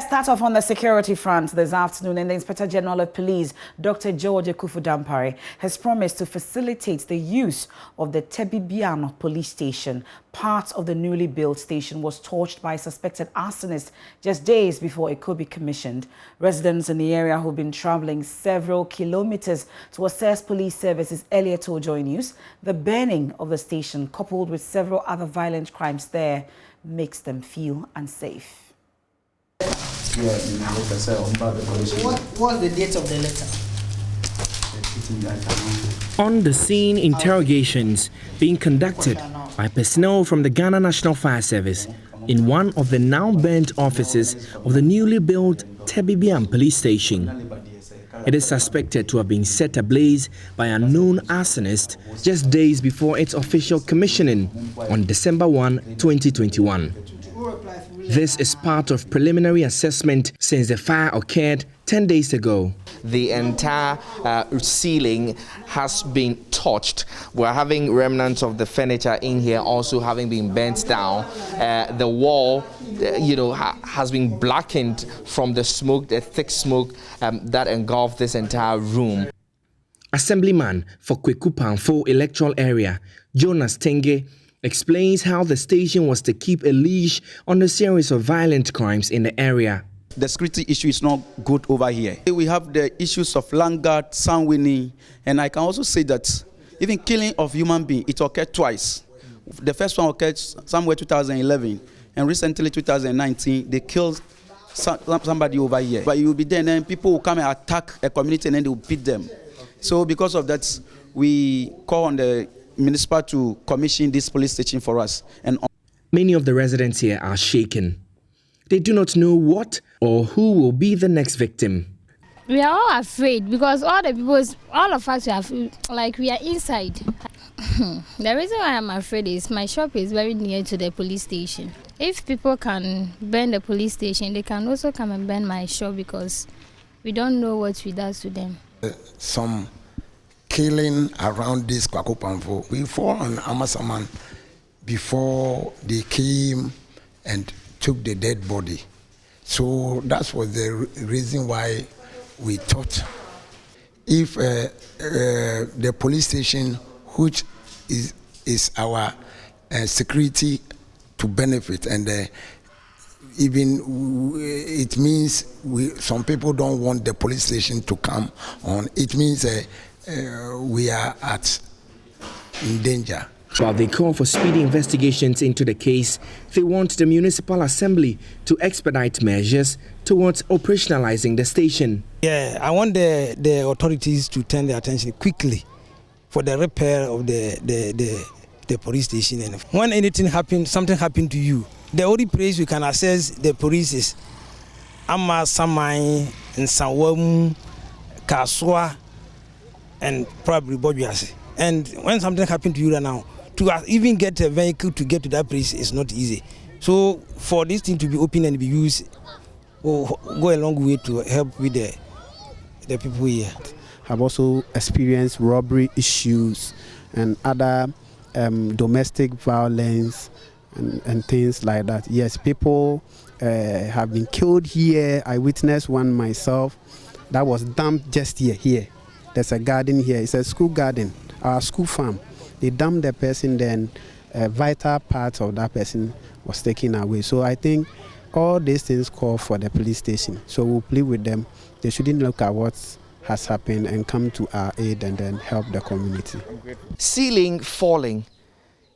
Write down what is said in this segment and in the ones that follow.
start off on the security front this afternoon, and the Inspector General of Police, Dr. George Ekufu-Dampare, has promised to facilitate the use of the Tebibian police station. Part of the newly built station was torched by a suspected arsonist just days before it could be commissioned. Residents in the area who've been traveling several kilometers to access police services earlier told JoyNews the burning of the station, coupled with several other violent crimes there, makes them feel unsafe. What's the date of the letter? On the scene, interrogations being conducted by personnel from the Ghana National Fire Service in one of the now burnt offices of the newly built Tebibian police station. It is suspected to have been set ablaze by an unknown arsonist just days before its official commissioning on December 1, 2021. This is part of preliminary assessment since the fire occurred 10 days ago. The entire ceiling has been torched. We're having remnants of the furniture in here also having been burnt down. The wall, has been blackened from the smoke, the thick smoke that engulfed this entire room. Assemblyman for Kweku Pamfo electoral area, Jonas Tenge, explains how the station was to keep a leash on a series of violent crimes in the area. The security issue is not good over here. We have the issues of Langard, Sanwini, and I can also say that even killing of human being, it occurred twice. The first one occurred somewhere 2011, and recently 2019, they killed somebody over here. But you will be there, and then people will come and attack a community, and then they will beat them. So because of that, we call on the municipal to commission this police station for us. And many of the residents here are shaken. They do not know what or who will be the next victim. We are all afraid because all of us we are inside. The reason why I'm afraid is my shop is very near to the police station. If people can burn the police station, they can also come and burn my shop because we don't know what we does to them. Some killing around this Kweku Pamfo. We fall on Amasaman before they came and took the dead body. So that was the reason why we thought if the police station, which is our security to benefit, and even it means some people don't want the police station to come on. It means we are in danger. While they call for speedy investigations into the case, they want the Municipal Assembly to expedite measures towards operationalizing the station. Yeah, I want the authorities to turn their attention quickly for the repair of the police station. And when anything happens, something happened to you, the only place we can access the police is Ama, Samai, and Sawam, Kaswa, and probably Bojuase. And when something happened to you right now, to even get a vehicle to get to that place is not easy. So for this thing to be open and be used will go a long way to help with the people here. I've also experienced robbery issues and other domestic violence and things like that. Yes, people have been killed here. I witnessed one myself that was dumped just here. There's a garden here. It's a school garden, our school farm. They dumped the person, then a vital part of that person was taken away. So I think all these things call for the police station. So we'll plead with them. They shouldn't look at what has happened and come to our aid and then help the community. Ceiling falling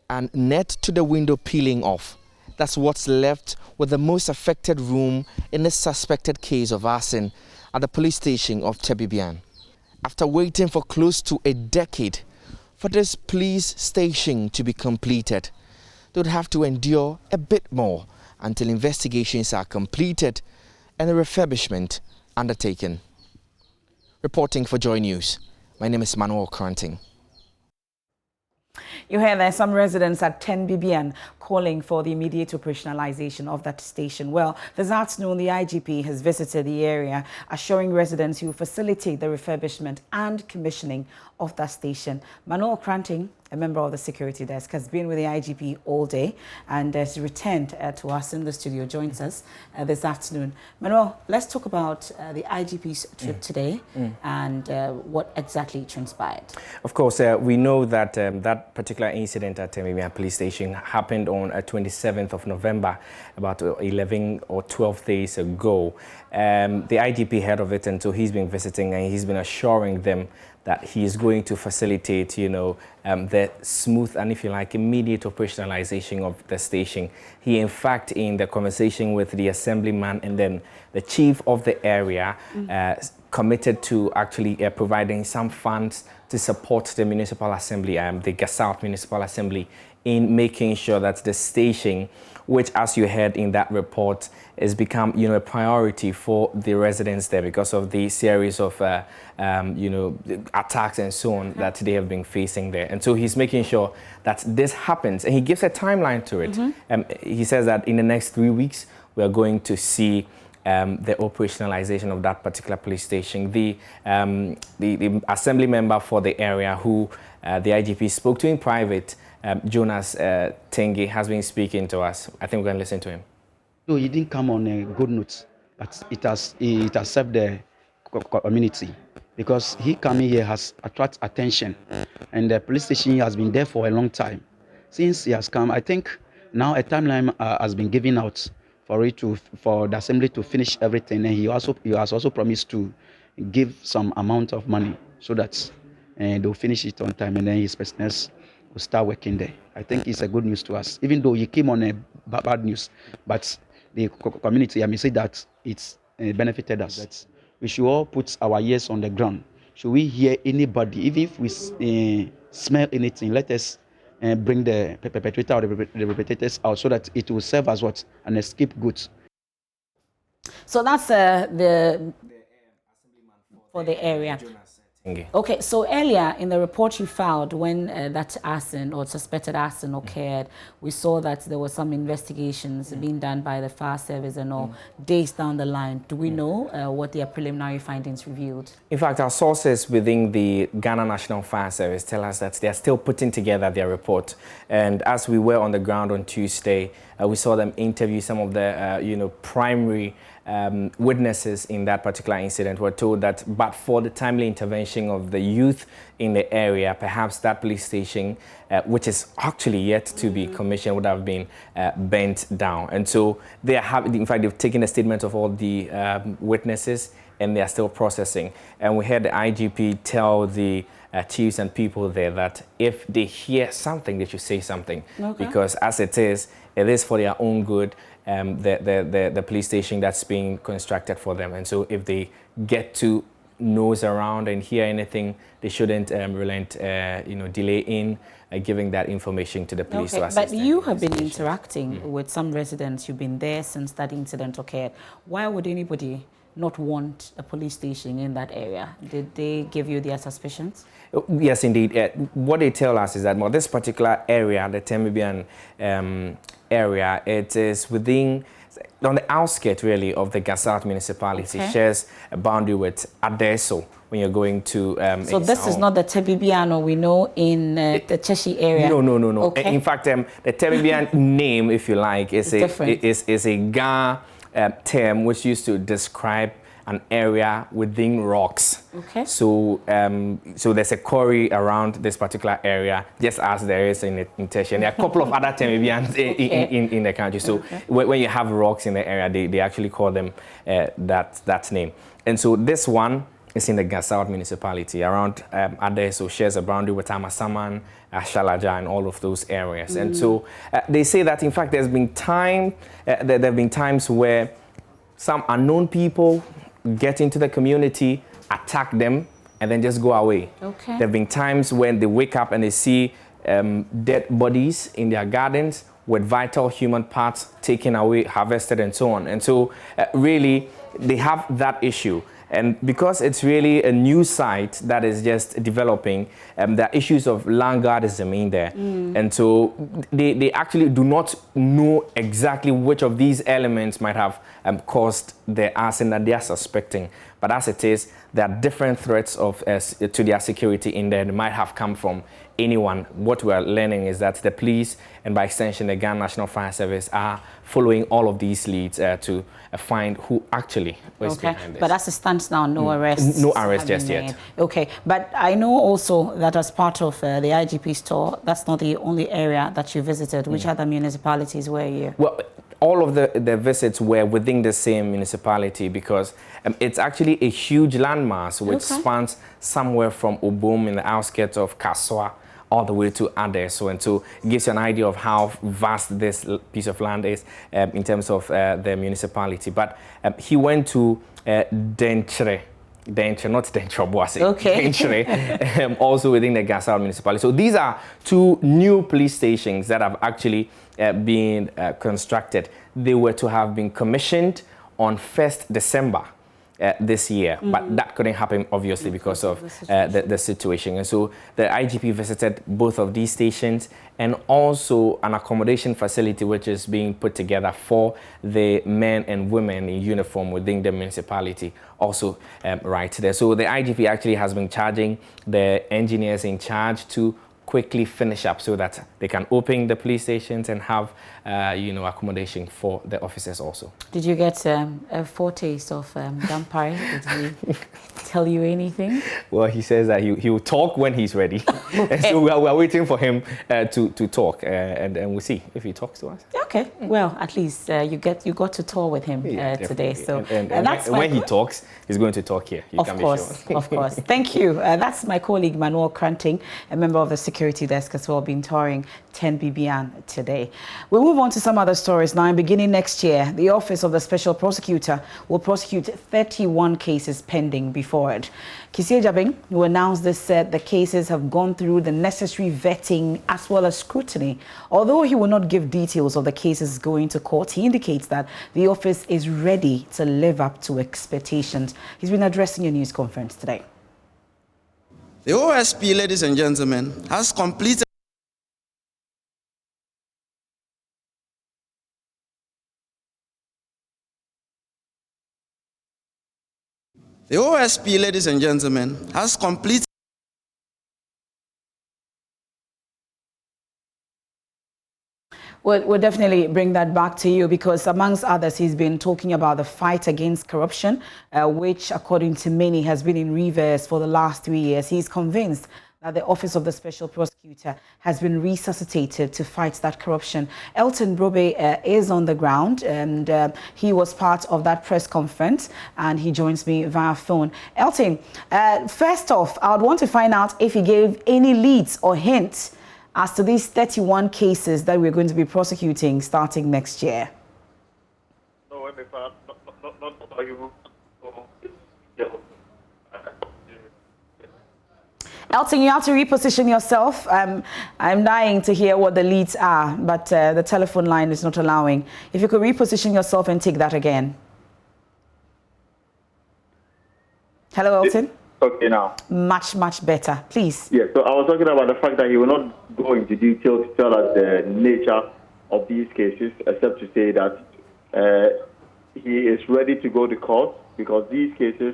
and net to the window peeling off. That's what's left with the most affected room in the suspected case of arson at the police station of Tebibian. After waiting for close to a decade for this police station to be completed, they would have to endure a bit more until investigations are completed and a refurbishment undertaken. Reporting for JoyNews, my name is Manuel Cranting. You hear there some residents at Tebibian calling for the immediate operationalization of that station. Well, this afternoon, the IGP has visited the area, assuring residents he will facilitate the refurbishment and commissioning of that station. Manuel Cranting a member of the security desk, has been with the IGP all day and has returned to us in the studio, joins us this afternoon. Manuel, let's talk about the IGP's trip today and what exactly transpired. Of course, we know that that particular incident at Temibian Police Station happened on 27th of November, about 11 or 12 days ago. The IGP heard of it, and so he's been visiting and he's been assuring them that he is going to facilitate, you know, the smooth and, if you like, immediate operationalization of the station. He, in fact, in the conversation with the assemblyman and then the chief of the area, committed to actually providing some funds to support the municipal assembly, the Gasalt Municipal Assembly, in making sure that the station, which, as you heard in that report, has become, you know, a priority for the residents there because of the series of, you know, attacks and so on that they have been facing there. And so he's making sure that this happens, and he gives a timeline to it. He says that in the next 3 weeks, we are going to see the operationalization of that particular police station. The assembly member for the area who the IGP spoke to in private, Jonas Tengi, has been speaking to us. I think we're going to listen to him. No, he didn't come on a good note, but it has served the community because he coming here has attracted attention, and the police station has been there for a long time. Since he has come, I think now a timeline has been given out for the assembly to finish everything, and he has also promised to give some amount of money so that they'll finish it on time, and then his business will start working there. I think it's a good news to us, even though he came on a bad news, but the community, I may say that it's benefited us. That we should all put our ears on the ground. Should we hear anybody, even if we smell anything, let us bring the perpetrator or the perpetrators out so that it will serve as what? An scapegoat. So that's for the area. Okay, so earlier in the report you filed when that arson or suspected arson occurred, we saw that there were some investigations being done by the fire service and all. Days down the line, do we know what their preliminary findings revealed? In fact, our sources within the Ghana National Fire Service tell us that they are still putting together their report. And as we were on the ground on Tuesday, we saw them interview some of the you know, primary witnesses in that particular incident. Were told that but for the timely intervention of the youth in the area, perhaps that police station, which is actually yet to be commissioned, would have been burnt down. And so they have, in fact, they've taken a statement of all the witnesses, and they are still processing. And we heard the IGP tell the chiefs and people there that if they hear something, they should say something. Okay. Because as it is for their own good, the police station that's being constructed for them. And so if they get to nose around and hear anything, they shouldn't relent, you know, delay in giving that information to the police. Okay, but you have been interacting with some residents. You've been there since that incident occurred. Why would anybody not want a police station in that area? Did they give you their suspicions? Yes, indeed. What they tell us is that this particular area, the Temibian area, it is within, on the outskirts really of the Gasalt municipality. Okay. Shares a boundary with Adeso when you're going to... so this is not the Temibian we know in the Cheshi area? No. Okay. In fact, the Temibian name, if you like, is a Ga term which used to describe an area within rocks. Okay. So so there's a quarry around this particular area, just as there is in Teshi. There are a couple of other Temibians in the country. So when you have rocks in the area, they actually call them that name. And so this one is in the Gasalt municipality around Adeso, shares a boundary with Amasaman, Ashalaja, and all of those areas. And so they say that in fact there have been times where some unknown people get into the community, attack them, and then just go away. Okay. There have been times when they wake up and they see dead bodies in their gardens with vital human parts taken away, harvested, and so on. And so really, they have that issue. And because it's really a new site that is just developing, there are issues of land guardism in there. And so they actually do not know exactly which of these elements might have caused the arson that they are suspecting. But as it is, there are different threats to their security in there. They might have come from anyone. What we are learning is that the police and by extension the Ghana National Fire Service are following all of these leads to find who actually was behind this. But as it stands now, no arrests. No arrests just yet. Okay, but I know also that as part of the IGP store, that's not the only area that you visited. Which other municipalities were you? Well, all of the visits were within the same municipality because it's actually a huge landmass which spans somewhere from Obum in the outskirts of Kaswa all the way to Adeso, and so it gives you an idea of how vast this piece of land is in terms of the municipality. But he went to Dentre, not Dentre, okay. Dentre, also within the Gasal municipality. So these are two new police stations that have actually been constructed. They were to have been commissioned on 1st December this year, but that couldn't happen obviously because of the situation. And so the IGP visited both of these stations and also an accommodation facility which is being put together for the men and women in uniform within the municipality also right there. So the IGP actually has been charging the engineers in charge to quickly finish up so that they can open the police stations and have accommodation for the officers also. Did you get a foretaste of Dampare? Did he tell you anything? Well, he says that he will talk when he's ready. And so we are waiting for him to talk and we'll see if he talks to us. Okay, well, at least you got to tour with him today. So and that's when he talks, he's going to talk here. You can be sure. Of course. Thank you. That's my colleague Manuel Kranting, a member of the security desk as well, been touring 10 BBN today. We'll move on to some other stories now. Beginning next year, the Office of the Special Prosecutor will prosecute 31 cases pending before it. Kisie Jabing, who announced this, said the cases have gone through the necessary vetting as well as scrutiny. Although he will not give details of the cases going to court, he indicates that the office is ready to live up to expectations. He's been addressing a news conference today. The OSP, ladies and gentlemen, has completed The OSP, ladies and gentlemen, has completed. We'll definitely bring that back to you because amongst others, he's been talking about the fight against corruption, which according to many has been in reverse for the last 3 years. He's convinced that the Office of the Special Prosecutor has been resuscitated to fight that corruption. Elton Brobe is on the ground and he was part of that press conference and he joins me via phone. Elton, first off, I would want to find out if he gave any leads or hints as to these 31 cases that we're going to be prosecuting starting next year. No, not you. Elton, you have to reposition yourself. I'm dying to hear what the leads are, but the telephone line is not allowing. If you could reposition yourself and take that again. Hello, Elton. Okay, now. Much better. Please. Yeah, so I was talking about the fact that he will not go into detail to tell us the nature of these cases, except to say that he is ready to go to court because these cases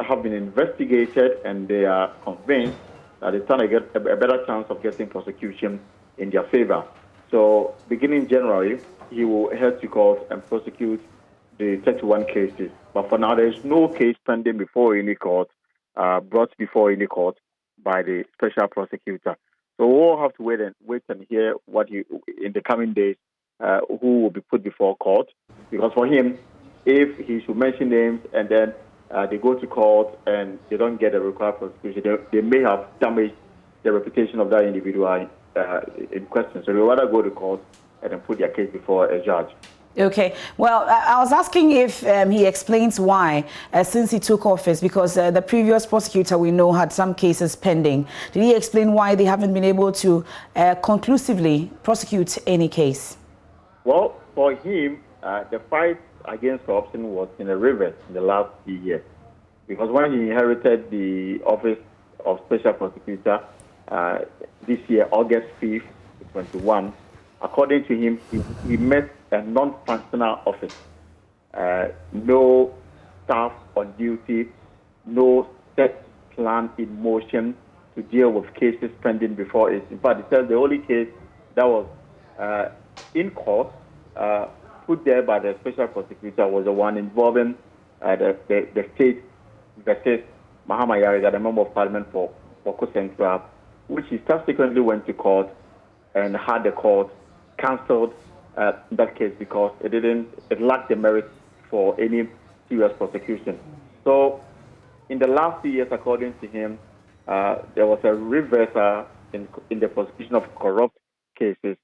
have been investigated and they are convinced that they stand a better chance of getting prosecution in their favor. So beginning January, he will head to court and prosecute the 31 cases. But for now, there is no case pending before any court, brought before any court by the special prosecutor. So we'll have to wait and hear what in the coming days, who will be put before court. Because for him, if he should mention names and then they go to court and they don't get the required prosecution, they may have damaged the reputation of that individual in question. So they rather go to court and then put their case before a judge. Okay. Well, I was asking if he explains why, since he took office, because the previous prosecutor we know had some cases pending. Did he explain why they haven't been able to conclusively prosecute any case? Well, for him, the fight against corruption was in a reverse in the last 3 years. Because when he inherited the office of special prosecutor this year, August 5th, 2021, according to him, he met a non-functional office. No staff on duty, no set plan in motion to deal with cases pending before it. In fact, it says the only case that was in court, put there by the special prosecutor, was the one involving the state versus Mahama Yariga, the member of parliament for Central, which he subsequently went to court and had the court cancelled that case because it lacked the merit for any serious prosecution. So in the last 2 years, according to him, there was a reversal in the prosecution of corrupt cases,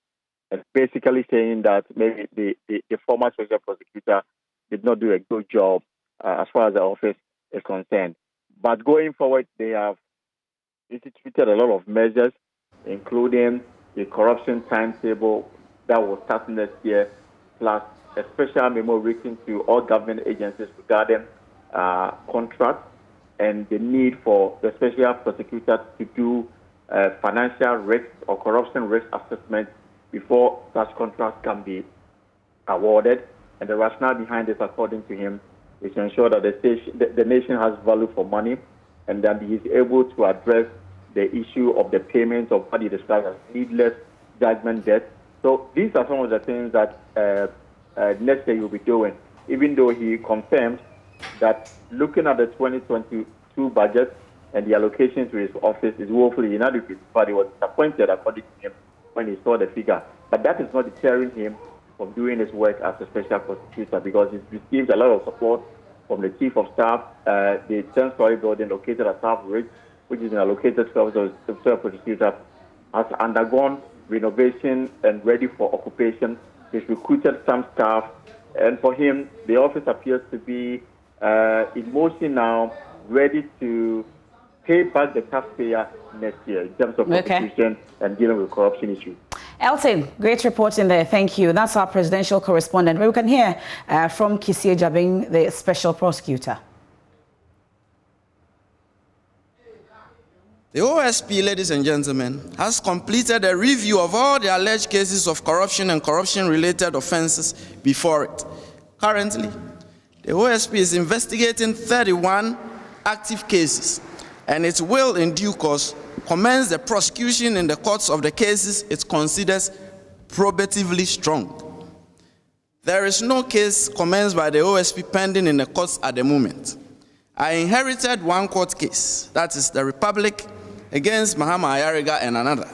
and basically saying that maybe the former special prosecutor did not do a good job as far as the office is concerned. But going forward, they have instituted a lot of measures, including the corruption timetable that will start next year, plus a special memo written to all government agencies regarding contracts and the need for the special prosecutor to do financial risk or corruption risk assessment before such contracts can be awarded. And the rationale behind this, according to him, is to ensure that the nation has value for money and that he is able to address the issue of the payment of what he describes as needless judgment debt. So these are some of the things that next year he will be doing, even though he confirmed that looking at the 2022 budget and the allocation to his office is woefully inadequate. But he was disappointed, according to him, when he saw the figure. But that is not deterring him from doing his work as a special prosecutor, because he's received a lot of support from the chief of staff. The 10-story building located at South Ridge, which is an allocated to the special prosecutor, has undergone renovation and ready for occupation. He's recruited some staff, and for him, the office appears to be in motion now, ready to pay back the taxpayer next year in terms of prosecution and dealing with corruption issues. Elton, great reporting there. Thank you. That's our presidential correspondent. We can hear from Kisie Jabin, the special prosecutor. The OSP, ladies and gentlemen, has completed a review of all the alleged cases of corruption and corruption-related offenses before it. Currently, the OSP is investigating 31 active cases, and it will, in due course, commence the prosecution in the courts of the cases it considers probatively strong. There is no case commenced by the OSP pending in the courts at the moment. I inherited one court case, that is the Republic against Mahama Ayariga and another,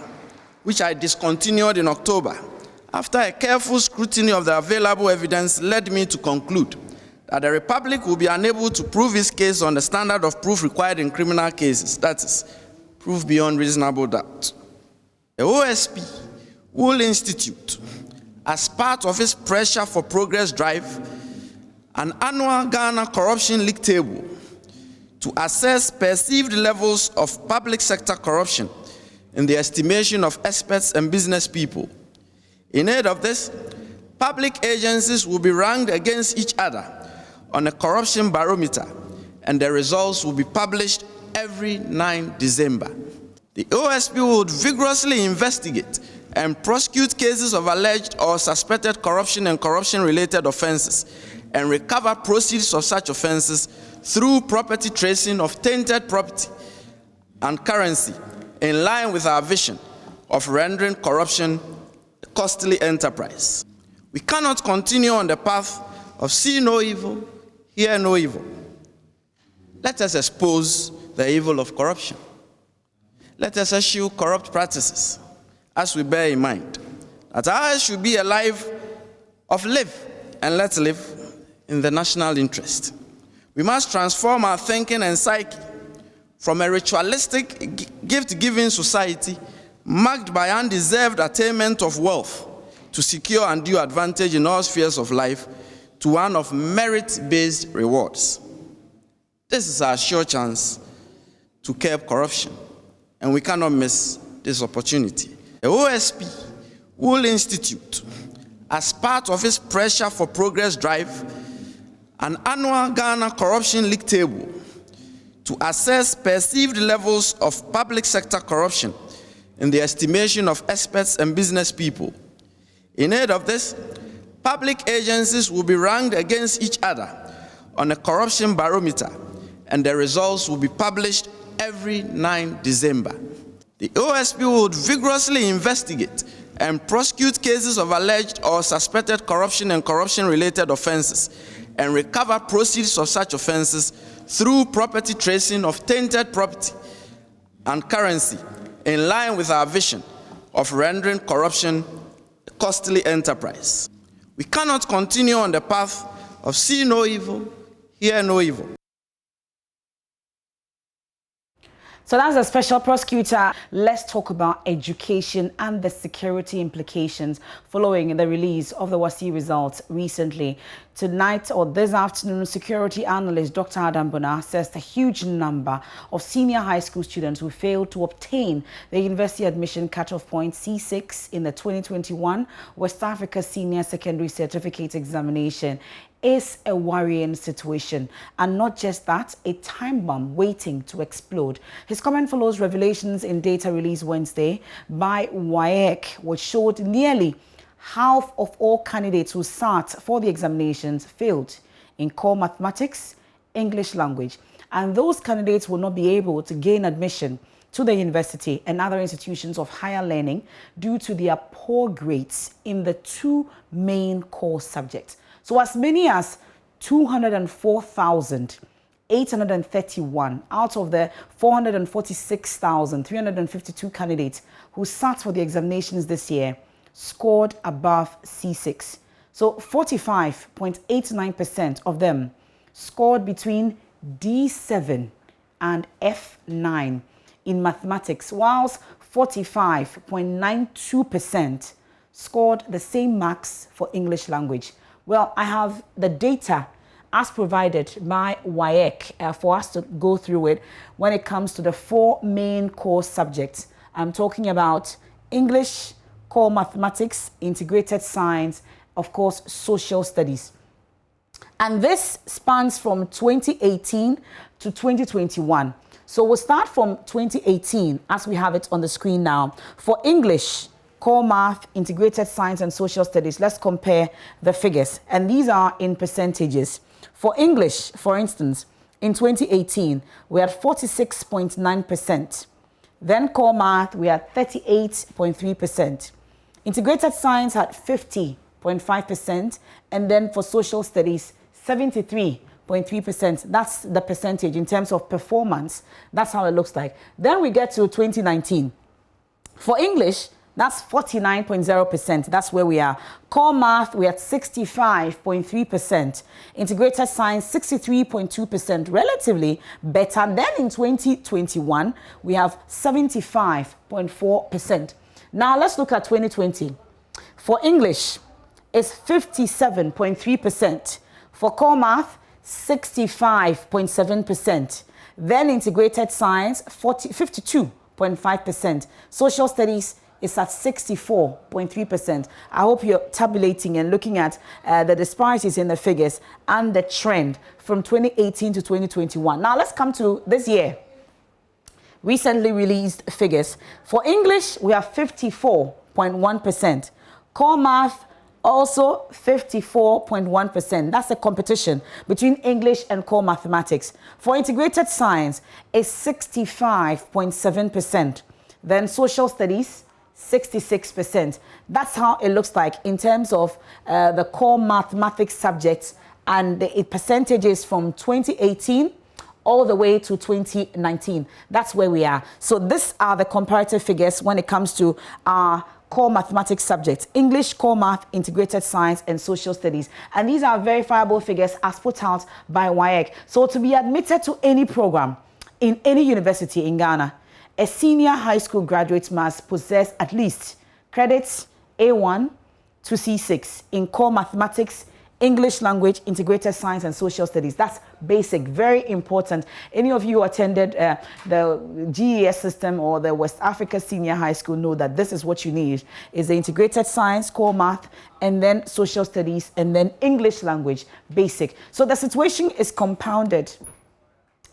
which I discontinued in October after a careful scrutiny of the available evidence led me to conclude that the Republic will be unable to prove its case on the standard of proof required in criminal cases, that is, proof beyond reasonable doubt. The OSP will institute, as part of its Pressure for Progress drive, an annual Ghana Corruption League table to assess perceived levels of public sector corruption in the estimation of experts and business people. In aid of this, public agencies will be ranked against each other on a corruption barometer, and the results will be published every 9 December. The OSP will vigorously investigate and prosecute cases of alleged or suspected corruption and corruption-related offenses and recover proceeds of such offenses through property tracing of tainted property and currency, in line with our vision of rendering corruption a costly enterprise. We cannot continue on the path of see no evil, hear no evil. Let us expose the evil of corruption. Let us eschew corrupt practices, as we bear in mind that ours should be a life of live and let live in the national interest. We must transform our thinking and psyche from a ritualistic, gift-giving society marked by undeserved attainment of wealth to secure undue advantage in all spheres of life to one of merit-based rewards. This is our sure chance to curb corruption, and we cannot miss this opportunity. The OSP will institute, as part of its Pressure for Progress drive, an annual Ghana Corruption League table to assess perceived levels of public sector corruption in the estimation of experts and business people. In aid of this, public agencies will be ranked against each other on a corruption barometer, and the results will be published every 9 December. The OSP would vigorously investigate and prosecute cases of alleged or suspected corruption and corruption-related offenses, and recover proceeds of such offenses through property tracing of tainted property and currency, in line with our vision of rendering corruption a costly enterprise. We cannot continue on the path of see no evil, hear no evil. So that's a special prosecutor. Let's talk about education and the security implications following the release of the WASSCE results recently. Tonight or this afternoon, security analyst Dr. Adam Bona says the huge number of senior high school students who failed to obtain the university admission cutoff point C6 in the 2021 West Africa Senior Secondary Certificate Examination is a worrying situation, and not just that, a time bomb waiting to explode. His comment follows revelations in data released Wednesday by WAEC, which showed nearly half of all candidates who sat for the examinations failed in core mathematics, English language, and those candidates will not be able to gain admission to the university and other institutions of higher learning due to their poor grades in the two main core subjects. So as many as 204,831 out of the 446,352 candidates who sat for the examinations this year scored above C6. So 45.89% of them scored between D7 and F9 in mathematics, whilst 45.92% scored the same marks for English language. Well, I have the data as provided by WAEC for us to go through it when it comes to the four main core subjects. I'm talking about English, core mathematics, integrated science, of course, social studies. And this spans from 2018 to 2021. So we'll start from 2018 as we have it on the screen now. For English, core math, integrated science, and social studies, let's compare the figures. And these are in percentages. For English, for instance, in 2018, we had 46.9%. Then core math, we had 38.3%. Integrated science had 50.5%. And then for social studies, 73.3%. That's the percentage in terms of performance. That's how it looks like. Then we get to 2019. For English, that's 49.0%. That's where we are. Core math, we at 65.3%. Integrated science, 63.2%. Relatively better. Then in 2021, we have 75.4%. Now let's look at 2020. For English, it's 57.3%. For core math, 65.7%. Then integrated science, 52.5%. Social studies is at 64.3%. I hope you're tabulating and looking at the disparities in the figures and the trend from 2018 to 2021. Now let's come to this year. Recently released figures. For English, we have 54.1%. Core math, also 54.1%. That's a competition between English and core mathematics. For integrated science, it's 65.7%. Then social studies, 66%. That's how it looks like in terms of the core mathematics subjects and the percentages from 2018 all the way to 2019. That's where we are. So these are the comparative figures when it comes to our core mathematics subjects: English, core math, integrated science, and social studies. And these are verifiable figures as put out by WAEC. So to be admitted to any program in any university in Ghana, a senior high school graduate must possess at least credits A1 to C6 in core mathematics, English language, integrated science, and social studies. That's basic, very important. Any of you who attended the GES system or the West Africa Senior High School know that this is what you need, is the integrated science, core math, and then social studies, and then English language, basic. So the situation is compounded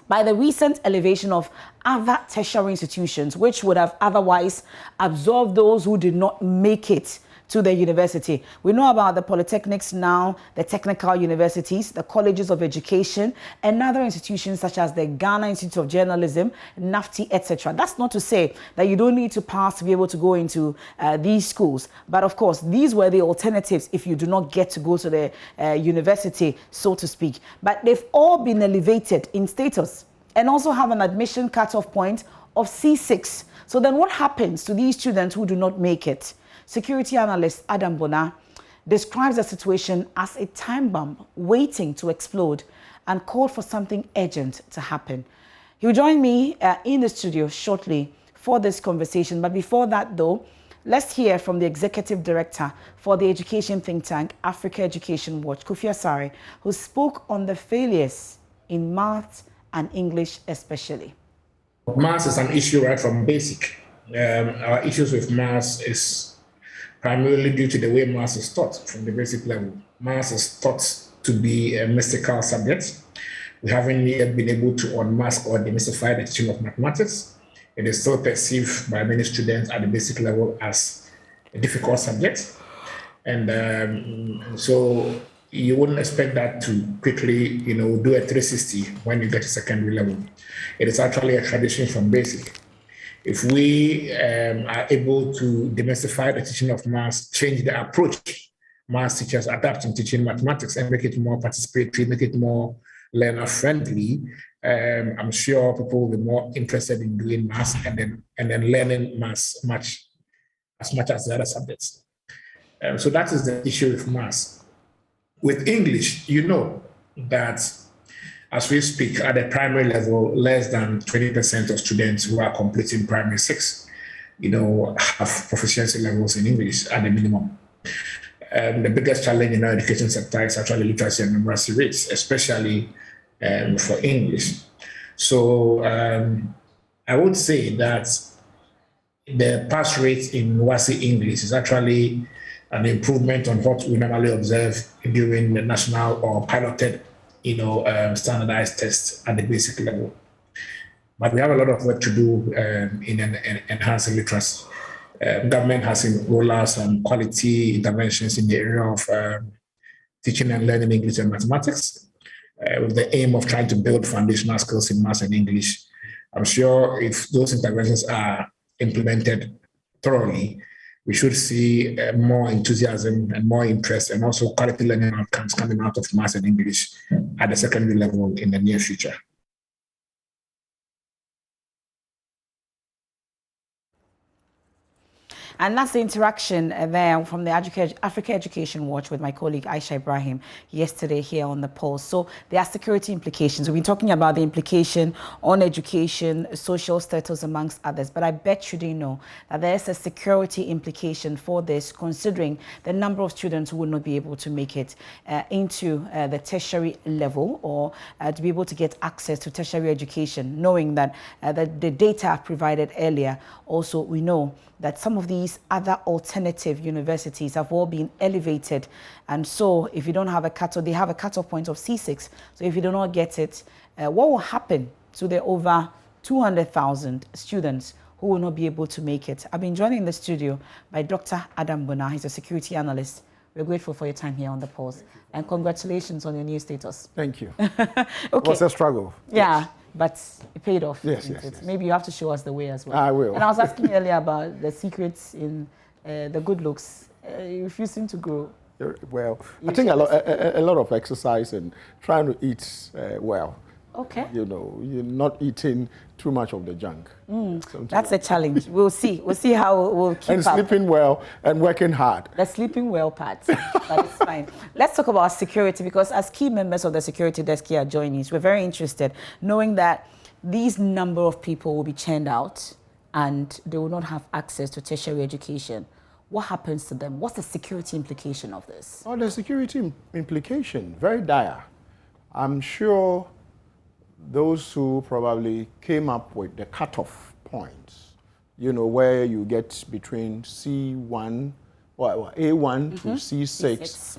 by the recent elevation of other tertiary institutions, which would have otherwise absorbed those who did not make it to the university. We know about the polytechnics now, the technical universities, the colleges of education, and other institutions such as the Ghana Institute of Journalism, NAFTI, etc. That's not to say that you don't need to pass to be able to go into these schools. But of course, these were the alternatives if you do not get to go to the university, so to speak. But they've all been elevated in status and also have an admission cutoff point of C6. So then what happens to these students who do not make it? Security analyst Adam Bona describes the situation as a time bomb waiting to explode and called for something urgent to happen. He'll join me in the studio shortly for this conversation. But before that, though, let's hear from the executive director for the education think tank, Africa Education Watch, Kofi Asare, who spoke on the failures in maths and English especially. Maths is an issue right from basic. Our issues with maths is primarily due to the way maths is taught from the basic level. Maths is taught to be a mystical subject. We haven't yet been able to unmask or demystify the teaching of mathematics. It is still perceived by many students at the basic level as a difficult subject. And so you wouldn't expect that to quickly, do a 360 when you get to secondary level. It is actually a tradition from basic. If we are able to demystify the teaching of maths, change the approach maths teachers adapt in teaching mathematics and make it more participatory, make it more learner-friendly, I'm sure people will be more interested in doing maths and then learning maths as much as the other subjects. So that is the issue with maths. With English, that as we speak, at the primary level, less than 20% of students who are completing primary 6, have proficiency levels in English at the minimum. The biggest challenge in our education sector is actually literacy and numeracy rates, especially for English. So I would say that the pass rate in WASI English is actually an improvement on what we normally observe during the national or piloted standardized tests at the basic level. But we have a lot of work to do in enhancing literacy. Government has rolled out some quality interventions in the area of teaching and learning English and mathematics with the aim of trying to build foundational skills in maths and English. I'm sure if those interventions are implemented thoroughly, we should see more enthusiasm and more interest and also quality learning outcomes coming out of maths and English at the secondary level in the near future. And that's the interaction there from the Africa Education Watch with my colleague Aisha Ibrahim yesterday here on the Pulse. So there are security implications. We've been talking about the implication on education, social status, amongst others. But I bet you didn't know that there is a security implication for this, considering the number of students who will not be able to make it into the tertiary level or to be able to get access to tertiary education, knowing that the data I've provided earlier, also we know that some of these other alternative universities have all been elevated. And so if you don't have a cutoff, they have a cutoff point of C6. So if you do not get it, what will happen to the over 200,000 students who will not be able to make it? I've been joined in the studio by Dr. Adam Bona. He's a security analyst. We're grateful for your time here on the Pulse. And congratulations on your new status. Thank you. Okay. It was a struggle. Yeah. Yes. But it paid off. Yes, yes. Maybe you have to show us the way as well. I will. And I was asking earlier about the secrets in the good looks. You refusing to grow. Well, I think a lot of exercise and trying to eat well. Okay. You're not eating too much of the junk. That's a challenge. We'll see. We'll see how we'll keep and sleeping well and working hard. The sleeping well part. That is fine. Let's talk about security, because as key members of the security desk here at JoyNews, we're very interested knowing that these number of people will be churned out and they will not have access to tertiary education. What happens to them? What's the security implication of this? Oh, the security implication, very dire. I'm sure those who probably came up with the cutoff points, where you get between C1 or A1 to C6,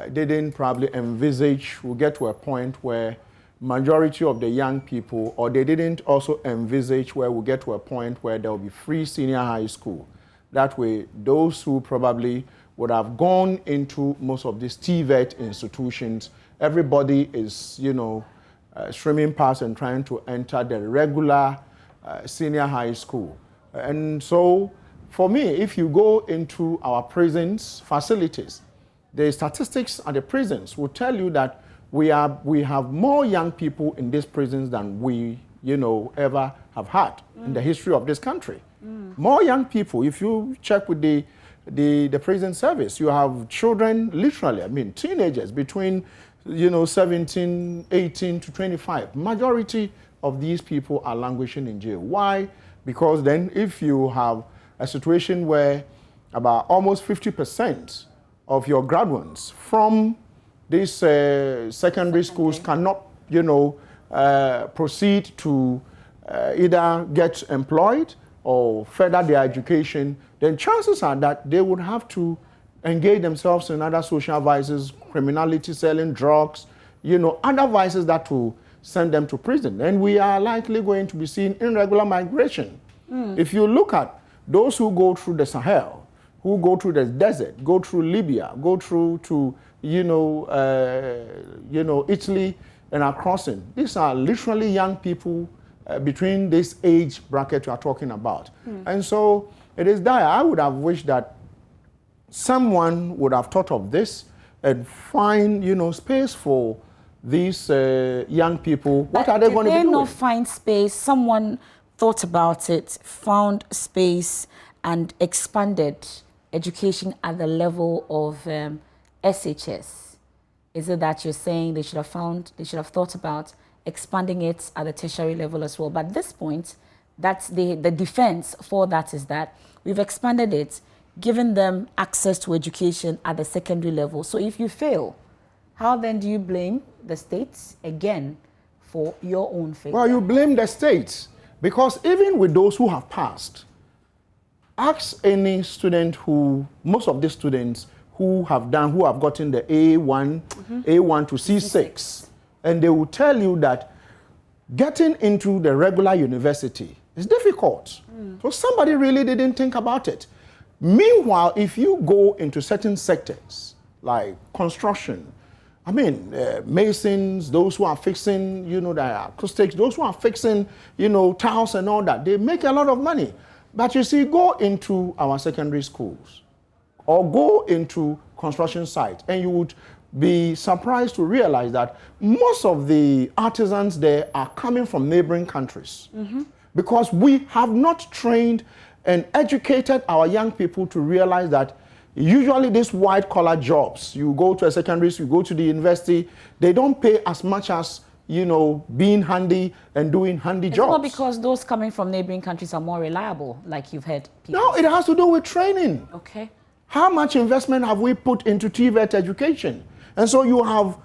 they didn't probably envisage we'll get to a point where majority of the young people, or they didn't also envisage where we'll get to a point where there will be free senior high school. That way, those who probably would have gone into most of these TVET institutions. Everybody is, streaming past and trying to enter the regular senior high school. And so, for me, if you go into our prisons facilities, the statistics at the prisons will tell you that we have more young people in these prisons than we, ever have had in the history of this country. More young people. If you check with the prison service, you have children, literally, teenagers between, 17, 18 to 25. Majority of these people are languishing in jail. Why? Because then if you have a situation where about almost 50% of your graduates from these secondary schools cannot, proceed to either get employed or further their education, then chances are that they would have to engage themselves in other social vices, criminality, selling drugs, other vices that will send them to prison. And we are likely going to be seeing irregular migration. If you look at those who go through the Sahel, who go through the desert, go through Libya, go through to, Italy and are crossing, these are literally young people between this age bracket we are talking about. And so it is dire. I would have wished that someone would have thought of this and find, space for these young people. What are they going to be doing? Did they not find space? Someone thought about it, found space, and expanded education at the level of SHS. Is it that you're saying they should have thought about expanding it at the tertiary level as well? But at this point, that's the defense for that is that we've expanded it, given them access to education at the secondary level. So if you fail, how then do you blame the states again for your own failure? Well, you blame the states because even with those who have passed, ask any student most of the students who have gotten the A1, A1 to C6, and they will tell you that getting into the regular university is difficult. So somebody really didn't think about it. Meanwhile, if you go into certain sectors like construction, masons, those who are fixing, the acoustics, those who are fixing, tiles and all that, they make a lot of money. But you see, go into our secondary schools or go into construction sites and you would be surprised to realize that most of the artisans there are coming from neighboring countries because we have not trained and educated our young people to realize that usually these white-collar jobs, you go to a secondary school, you go to the university, they don't pay as much as, being handy and doing handy jobs. It's not because those coming from neighboring countries are more reliable, like you've heard people No, it has to do with training. Okay. How much investment have we put into TVET education? And so you have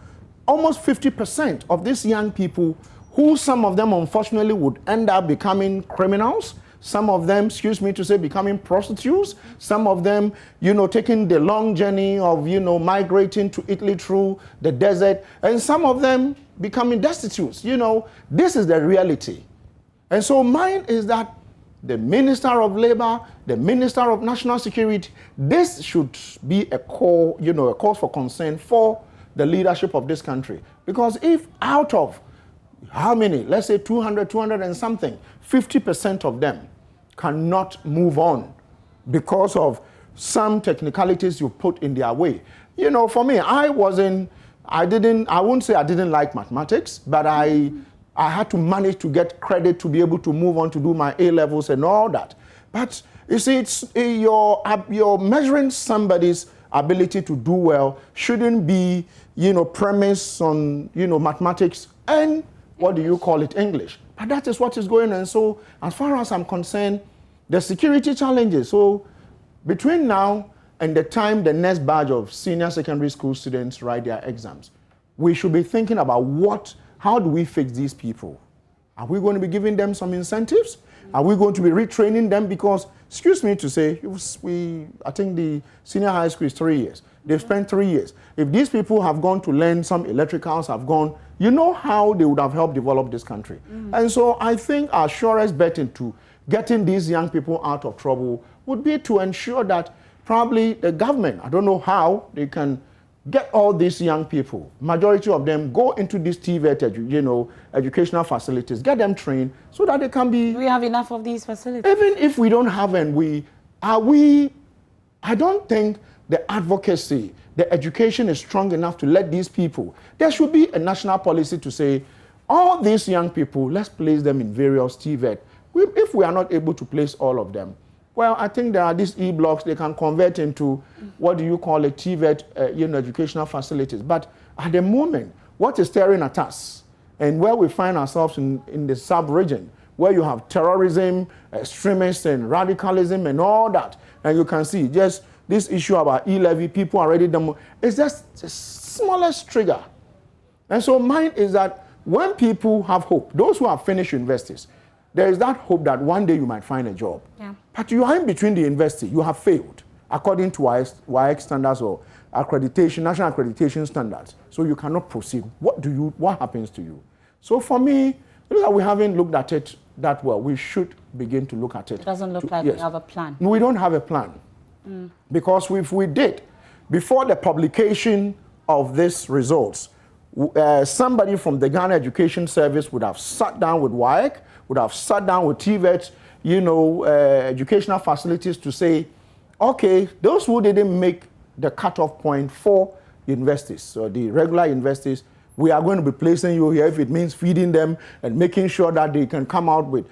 almost 50% of these young people who some of them unfortunately would end up becoming criminals, some of them, becoming prostitutes, some of them, taking the long journey of, migrating to Italy through the desert, and some of them becoming destitute. This is the reality. And so mine is that the Minister of Labor, the Minister of National Security, this should be a call, a cause for concern for the leadership of this country. Because if out of how many, let's say 200 and something, 50% of them cannot move on because of some technicalities you put in their way. For me, I wouldn't say I didn't like mathematics, but I had to manage to get credit to be able to move on to do my A-levels and all that. But you see, it's you're measuring somebody's ability to do well shouldn't be, premised on, mathematics and English. But that is what is going on. So as far as I'm concerned, the security challenges. So between now and the time the next batch of senior secondary school students write their exams, we should be thinking about how do we fix these people? Are we going to be giving them some incentives? Are we going to be retraining them? Because, excuse me to say, I think the senior high school is 3 years. They've spent 3 years. If these people have gone to learn some electricals, you know how they would have helped develop this country. And so I think our surest bet into getting these young people out of trouble would be to ensure that probably the government, I don't know how they can get all these young people, majority of them, go into these TVET, educational facilities, get them trained so that they can be... Do we have enough of these facilities? Even if we don't have them, I don't think the advocacy, the education is strong enough to let these people... There should be a national policy to say, all these young people, let's place them in various TVET. If we are not able to place all of them, well, I think there are these e-blocks they can convert into, what do you call it, TVET, educational facilities. But at the moment, what is staring at us and where we find ourselves in the sub-region, where you have terrorism, extremists and radicalism and all that, and you can see just this issue about e-levy, people are already done. It's just the smallest trigger. And so mine is that when people have hope, those who have finished universities, there is that hope that one day you might find a job. Yeah. But you are in between the university, you have failed, according to WAEC standards or accreditation, national accreditation standards. So you cannot proceed. What happens to you? So for me, we haven't looked at it that well. We should begin to look at it. It doesn't look like we have a plan. No, we don't have a plan. Because if we did, before the publication of these results, somebody from the Ghana Education Service would have sat down with WAEC, would have sat down with TVET, educational facilities to say, okay, those who didn't make the cutoff point for universities, so the regular universities, we are going to be placing you here if it means feeding them and making sure that they can come out with,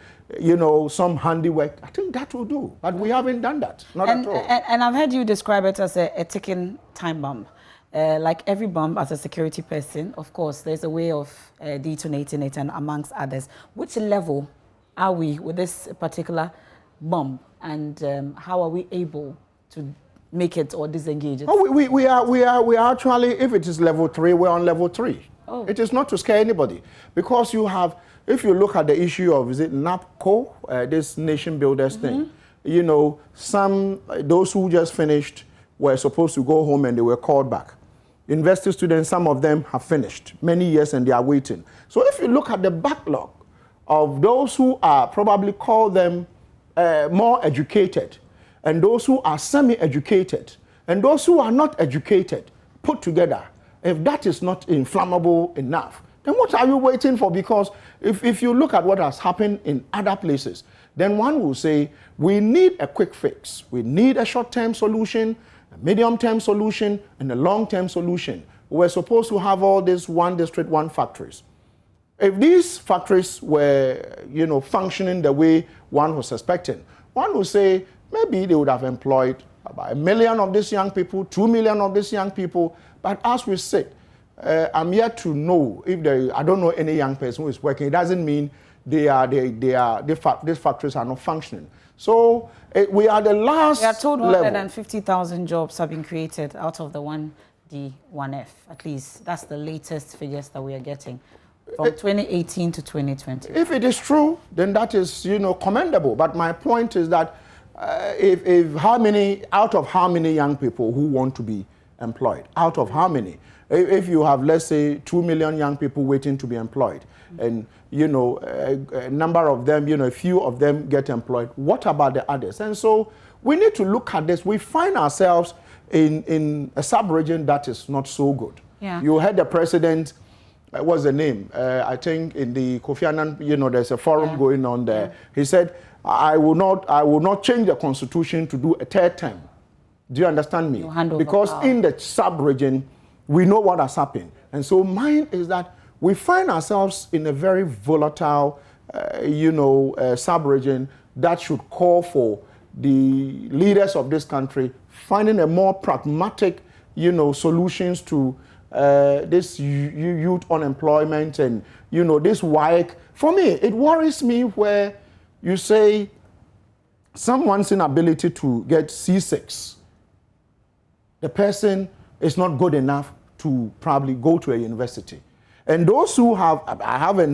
some handiwork. I think that will do. But we haven't done that, not at all. And I've heard you describe it as a ticking time bomb. Like every bomb, as a security person, of course, there's a way of detonating it, and amongst others. Which level are we with this particular bomb, and how are we able to make it or disengage it? Oh, we are actually, if it is level 3, we're on level 3. Oh. It is not to scare anybody, because you have, if you look at the issue of, is it NAPCO, this nation builders thing, those who just finished were supposed to go home and they were called back. University students, some of them have finished many years and they are waiting. So if you look at the backlog of those who are probably call them more educated, and those who are semi-educated, and those who are not educated, put together, if that is not inflammable enough, then what are you waiting for? Because if you look at what has happened in other places, then one will say, we need a quick fix. We need a short-term solution, a medium-term solution, and a long-term solution. We're supposed to have all these one district, one factories. If these factories were, functioning the way one was expecting, one would say maybe they would have employed about 1 million of these young people, 2 million of these young people. But as we said, I'm yet to know if I don't know any young person who is working. It doesn't mean these factories are not functioning. So we are the last We are told level. 150,000 jobs have been created out of the 1D, 1F. At least that's the latest figures that we are getting from 2018 to 2020. If it is true, then that is, commendable. But my point is that out of how many young people who want to be employed, out of how many? If you have, let's say, 2 million young people waiting to be employed, and a number of them, a few of them get employed, what about the others? And so we need to look at this. We find ourselves in a sub-region that is not so good. Yeah. You heard the president, what's the name? I think in the Kofi Annan, there's a forum going on there. Yeah. He said, I will not change the constitution to do a third term. Do you understand me? Because in the sub-region, we know what has happened. And so mine is that we find ourselves in a very volatile, sub-region that should call for the leaders of this country finding a more pragmatic, solutions to this youth unemployment and, this WAEC. For me, it worries me where you say someone's inability to get C6, the person is not good enough to probably go to a university. And those who have, I have a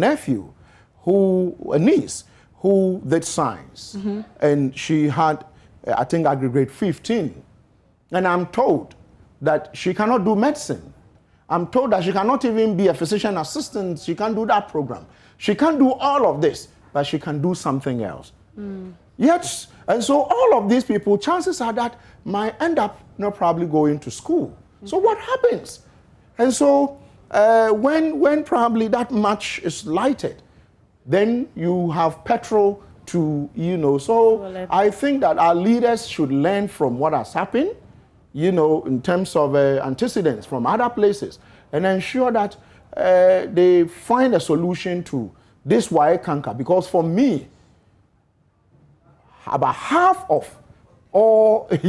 niece who did science, and she had, I think, aggregate 15. And I'm told that she cannot do medicine. I'm told that she cannot even be a physician assistant. She can't do that program. She can't do all of this, but she can do something else. Yet, And so all of these people, chances are that might end up not probably going to school. So what happens? And so when probably that match is lighted, then you have petrol to, so I think that our leaders should learn from what has happened, in terms of antecedents from other places, and ensure that they find a solution to this white canker. Because for me, about half of all, those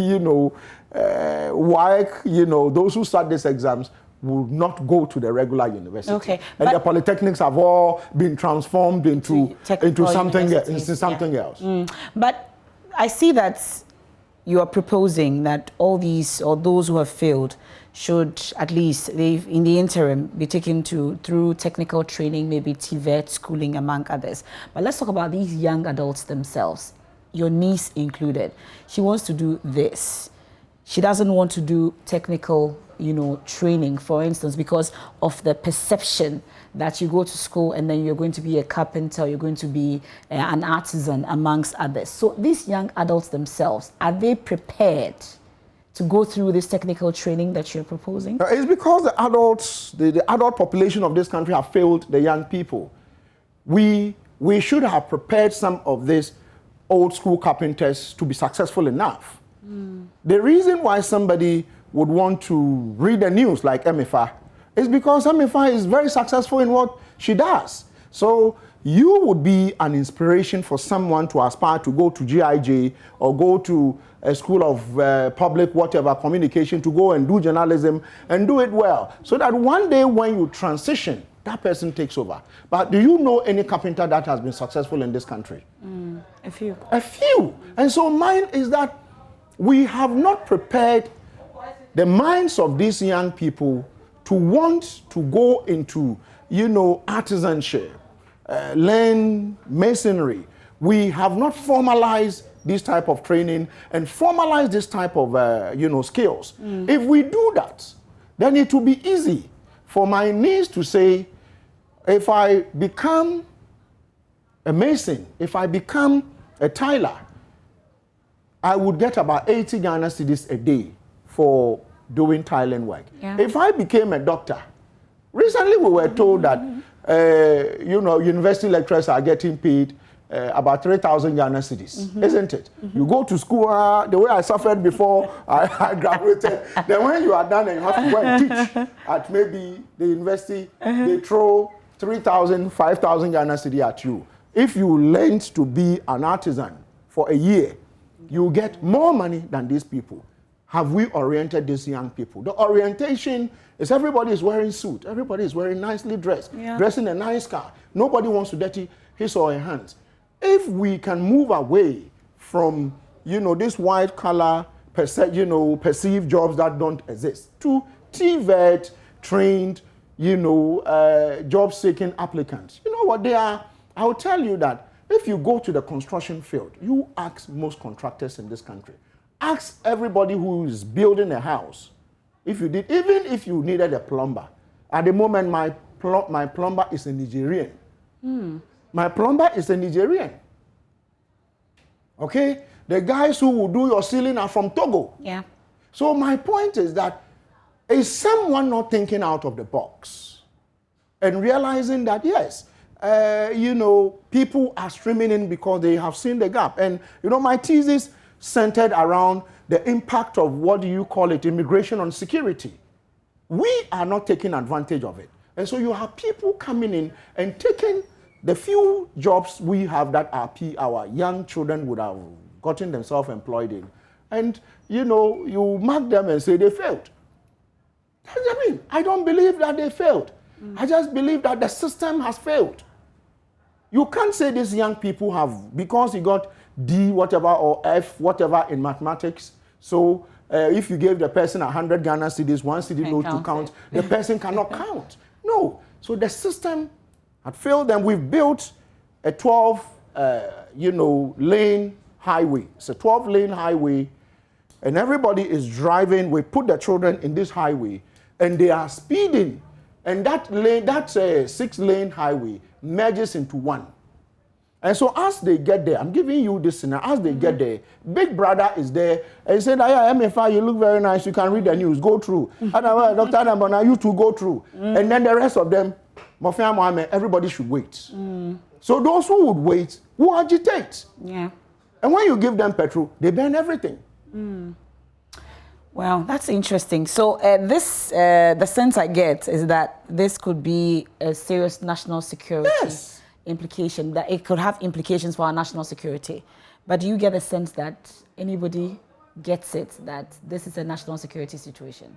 who start these exams will not go to the regular university. Okay, and the polytechnics have all been transformed into something else. But I see that you are proposing that all these, or those who have failed, should at least, in the interim, be taken through technical training, maybe TVET, schooling, among others. But let's talk about these young adults themselves, your niece included. She wants to do this. She doesn't want to do technical, training, for instance, because of the perception that you go to school and then you're going to be a carpenter, you're going to be an artisan, amongst others. So these young adults themselves, are they prepared to go through this technical training that you're proposing? It's because the adults, the adult population of this country have failed the young people. We should have prepared some of these old school carpenters to be successful enough. The reason why somebody would want to read the news like Emifa is because Emifa is very successful in what she does. So you would be an inspiration for someone to aspire to go to GIJ or go to a school of public whatever communication, to go and do journalism and do it well, so that one day when you transition, that person takes over. But do you know any carpenter that has been successful in this country? A few. A few. And so mine is that we have not prepared the minds of these young people to want to go into, artisanship, learn masonry. We have not formalized this type of training and formalized this type of, skills. If we do that, then it will be easy for my niece to say, if I become a mason, if I become a tiler, I would get about 80 Ghana cedis a day for doing tiling work. Yeah. If I became a doctor, recently we were told that, university lecturers are getting paid about 3,000 Ghana cedis, isn't it? You go to school, the way I suffered before I graduated, then when you are done and you have to go and teach at maybe the university, they throw 3,000, 5,000 Ghana cedi at you. If you learned to be an artisan for a year, you get more money than these people. Have we oriented these young people? The orientation is everybody is wearing suit, everybody is wearing nicely dressed, dressing a nice car. Nobody wants to dirty his or her hands. If we can move away from, this white collar, perceived jobs that don't exist, to TVET trained, job-seeking applicants. You know what they are? I will tell you that if you go to the construction field, you ask most contractors in this country, ask everybody who is building a house, even if you needed a plumber. At the moment, my plumber is a Nigerian. My plumber is a Nigerian. Okay? The guys who will do your ceiling are from Togo. Yeah. So my point is that, is someone not thinking out of the box and realizing that, yes, people are streaming in because they have seen the gap. And, my thesis centered around the impact of, what do you call it, immigration on security. We are not taking advantage of it. And so you have people coming in and taking the few jobs we have that our young children would have gotten themselves employed in. And, you mark them and say they failed. I don't believe that they failed. I just believe that the system has failed. You can't say these young people have, because you got D whatever or F whatever in mathematics, so if you gave the person 100 Ghana cedis, 1 cedi note to count, the person cannot count. No. So the system had failed, and we've built a 12 lane highway. It's a 12-lane highway, and everybody is driving. We put the children in this highway, and they are speeding. And that 6-lane highway merges into one. And so as they get there, I'm giving you this scenario, as they get there, Big Brother is there and said, yeah, MFI, you look very nice, you can read the news, go through. And Dr. Adambona, you two go through. And then the rest of them, Mofia Mohammed, everybody should wait. So those who would wait, who agitate. Yeah. And when you give them petrol, they burn everything. Well, that's interesting. So the sense I get is that this could be a serious national security implication, that it could have implications for our national security. But do you get a sense that anybody gets it, that this is a national security situation?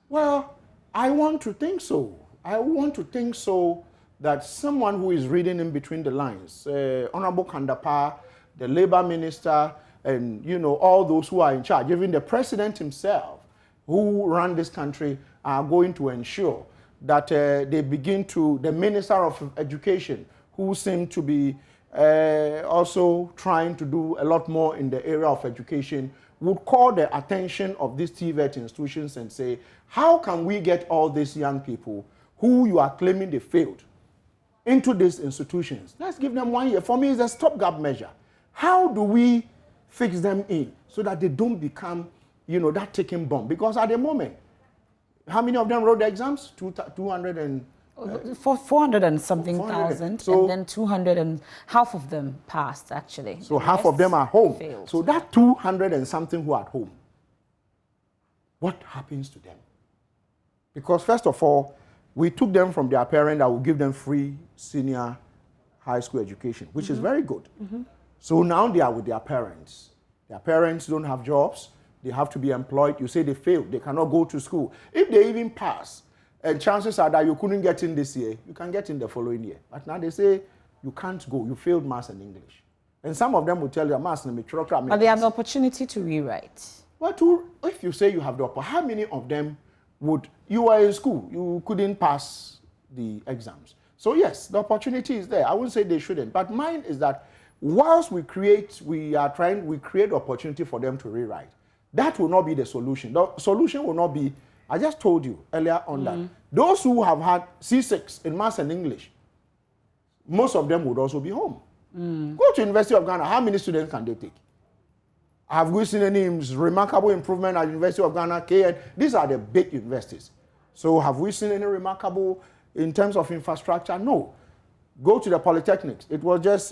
Well, I want to think so. I want to think so that someone who is reading in between the lines, Honorable Kandapa, the Labour Minister, and all those who are in charge, even the President himself, who run this country, are going to ensure that they begin to, the Minister of Education, who seem to be also trying to do a lot more in the area of education, would call the attention of these TVET institutions and say, how can we get all these young people who you are claiming they failed into these institutions? Let's give them 1 year. For me, it's a stopgap measure. How do we fix them in so that they don't become, that ticking bomb? Because at the moment, how many of them wrote the exams? 200 and... 400 and something thousand, so, and then 200 and half of them passed, actually. So half of them are home. Failed. So that 200 and something who are at home, what happens to them? Because first of all, we took them from their parent that will give them free senior high school education, which is very good. So now they are with their parents. Their parents don't have jobs. They have to be employed. You say they failed. They cannot go to school. If they even pass, and chances are that you couldn't get in this year, you can get in the following year. But now they say you can't go. You failed Maths and English. And some of them will tell you, Maths and English. But they have the opportunity to rewrite. Well, if you say you have the opportunity, how many of them would, you were in school, you couldn't pass the exams. So yes, the opportunity is there. I wouldn't say they shouldn't. But mine is that whilst we create opportunity for them to rewrite. That will not be the solution. The solution will not be, I just told you earlier on that those who have had C6 in Maths and English, most of them would also be home. Go to University of Ghana, how many students can they take? Have we seen any remarkable improvement at University of Ghana, KN? These are the big universities. So have we seen any remarkable in terms of infrastructure? No. Go to the polytechnics. It was just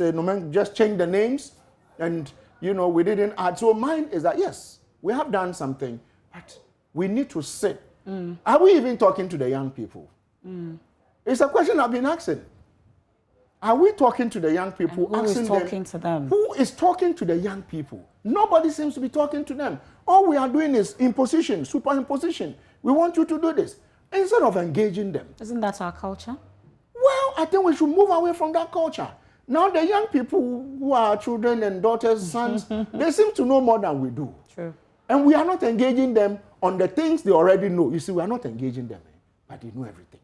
change the names and, we didn't add. So mine is that, yes, we have done something, but we need to sit. Are we even talking to the young people? It's a question I've been asking. Are we talking to the young people? And who is talking to them? Who is talking to the young people? Nobody seems to be talking to them. All we are doing is imposition, superimposition. We want you to do this. Instead of engaging them. Isn't that our culture? Well, I think we should move away from that culture. Now the young people who are children and daughters, sons, they seem to know more than we do. True. And we are not engaging them on the things they already know. You see, we are not engaging them, but they know everything.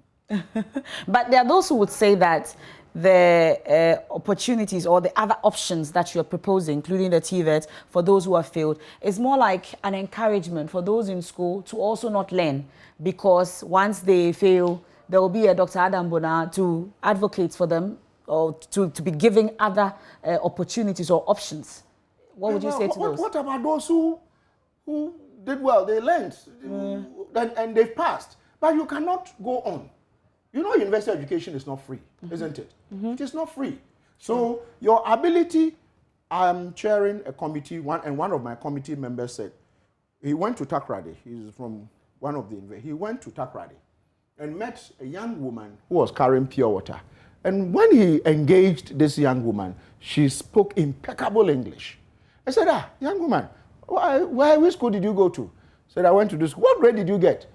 But there are those who would say that the opportunities or the other options that you're proposing, including the TVET, for those who have failed, is more like an encouragement for those in school to also not learn, because once they fail, there will be a Dr. Adambona to advocate for them or to be giving other opportunities or options. What would you say to those? What about those who did well? They learned and they've passed. But you cannot go on. University education is not free, isn't it? It is not free. So your ability, I'm chairing a committee, and one of my committee members said, he went to Takrady. He's from one of the, he went to Takrady and met a young woman who was carrying pure water. And when he engaged this young woman, she spoke impeccable English. I said, young woman, which school did you go to? Said, I went to this. What grade did you get?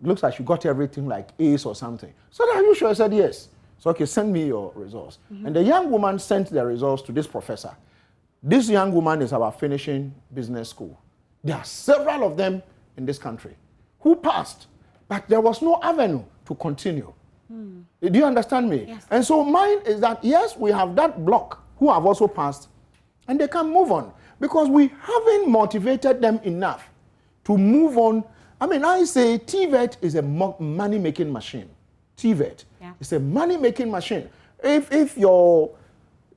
Looks like you got everything like A's or something. So are you sure? I said, yes. So, okay, send me your results. And the young woman sent the results to this professor. This young woman is about finishing business school. There are several of them in this country who passed, but there was no avenue to continue. Do you understand me? Yes. And so mine is that, yes, we have that block who have also passed, and they can move on because we haven't motivated them enough to move on. I mean, I say TVET is a money-making machine. TVET is a money-making machine. If your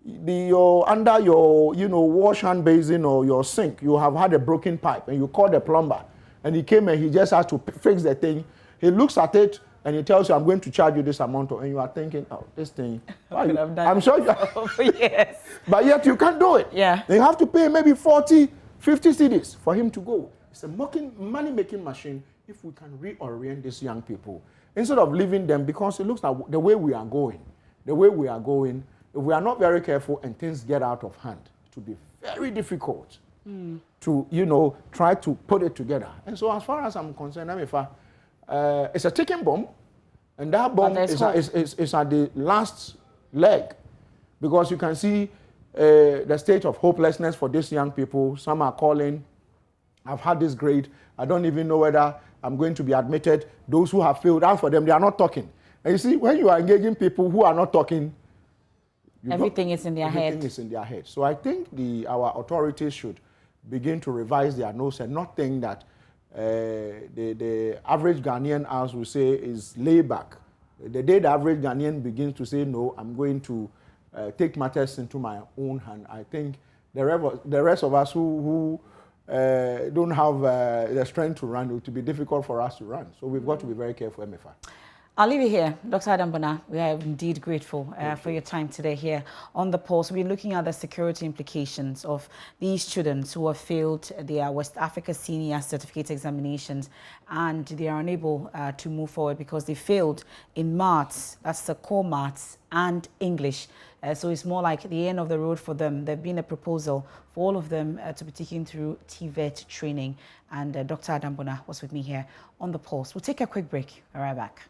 under your wash hand basin or your sink, you have had a broken pipe, and you call the plumber, and he came and he just has to fix the thing. He looks at it and he tells you, I'm going to charge you this amount, and you are thinking, oh, this thing. I'm sure you are. Yes. But yet you can't do it. Yeah. You have to pay maybe 40, 50 cedis for him to go. It's a money-making machine if we can reorient these young people. Instead of leaving them, because it looks like the way we are going, if we are not very careful and things get out of hand, it will be very difficult to, try to put it together. And so as far as I'm concerned, it's a ticking bomb, and that bomb is at the last leg, because you can see the state of hopelessness for these young people. Some are calling, I've had this grade, I don't even know whether I'm going to be admitted. Those who have failed, as for them, they are not talking. And you see, when you are engaging people who are not talking, everything is in their head. Everything is in their head. So I think our authorities should begin to revise their notes and not think that the average Ghanaian, as we say, is laid back. The day the average Ghanaian begins to say, no, I'm going to take matters into my own hand, I think the rest of us who don't have the strength to run, it will be difficult for us to run. So we've got to be very careful, MFA. I'll leave you here. Dr. Adam Bona, we are indeed grateful for your time today here on The Pulse. We're looking at the security implications of these students who have failed their West Africa Senior Certificate examinations, and they are unable to move forward because they failed in maths, that's the core maths, and English. So it's more like the end of the road for them. There's been a proposal for all of them to be taken through TVET training. And Dr. Adam Bona was with me here on The Pulse. We'll take a quick break. We'll be right back.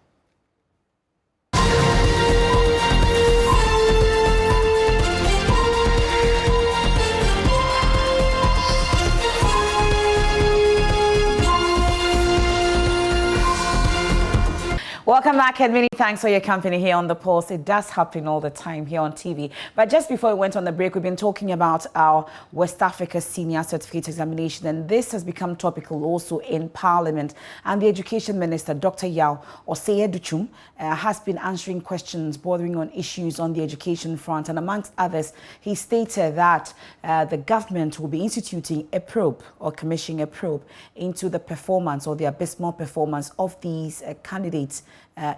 Welcome back, and many thanks for your company here on The Pulse. It does happen all the time here on TV. But just before we went on the break, we've been talking about our West Africa Senior Certificate examination, and this has become topical also in Parliament. And the Education Minister, Dr. Yao Osei-Aduchum, has been answering questions bordering on issues on the education front. And amongst others, he stated that the government will be instituting a probe or commissioning a probe into the performance or the abysmal performance of these candidates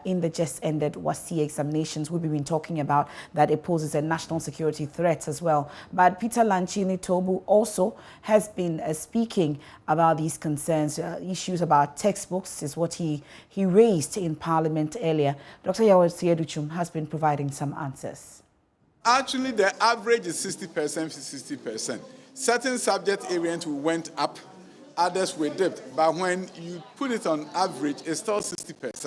in the just ended WASSCE examinations. We've been talking about that it poses a national security threat as well. But Peter Lanchini Tobu also has been speaking about these concerns. Issues about textbooks is what he raised in Parliament earlier. Dr. Yao Osei-Aduchum has been providing some answers. Actually, the average is 60%, 60%. Certain subject areas went up, others were dipped. But when you put it on average, it's still 60%.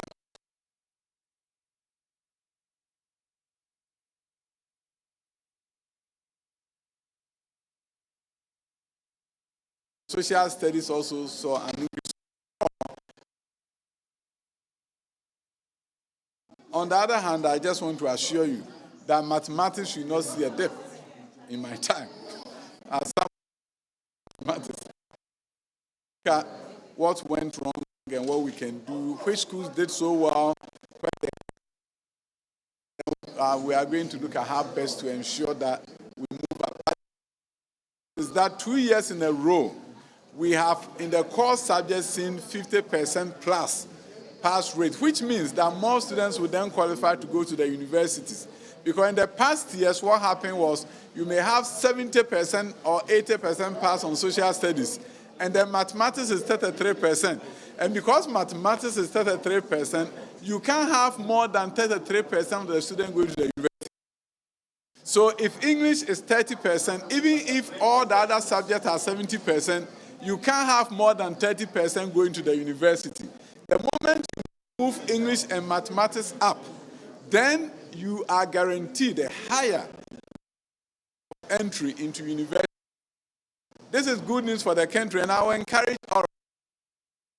Social studies also saw an increase. On the other hand, I just want to assure you that mathematics should not see a dip in my time. As some mathematics, what went wrong and what we can do, which schools did so well, we are going to look at how best to ensure that we move up. Is that 2 years in a row, we have in the core subjects seen 50% plus pass rate, which means that more students will then qualify to go to the universities. Because in the past years, what happened was you may have 70% or 80% pass on social studies, and then mathematics is 33%. And because mathematics is 33%, you can't have more than 33% of the students going to the university. So if English is 30%, even if all the other subjects are 70%, you can't have more than 30% going to the university. The moment you move English and mathematics up, then you are guaranteed a higher entry into university. This is good news for the country, and I will encourage all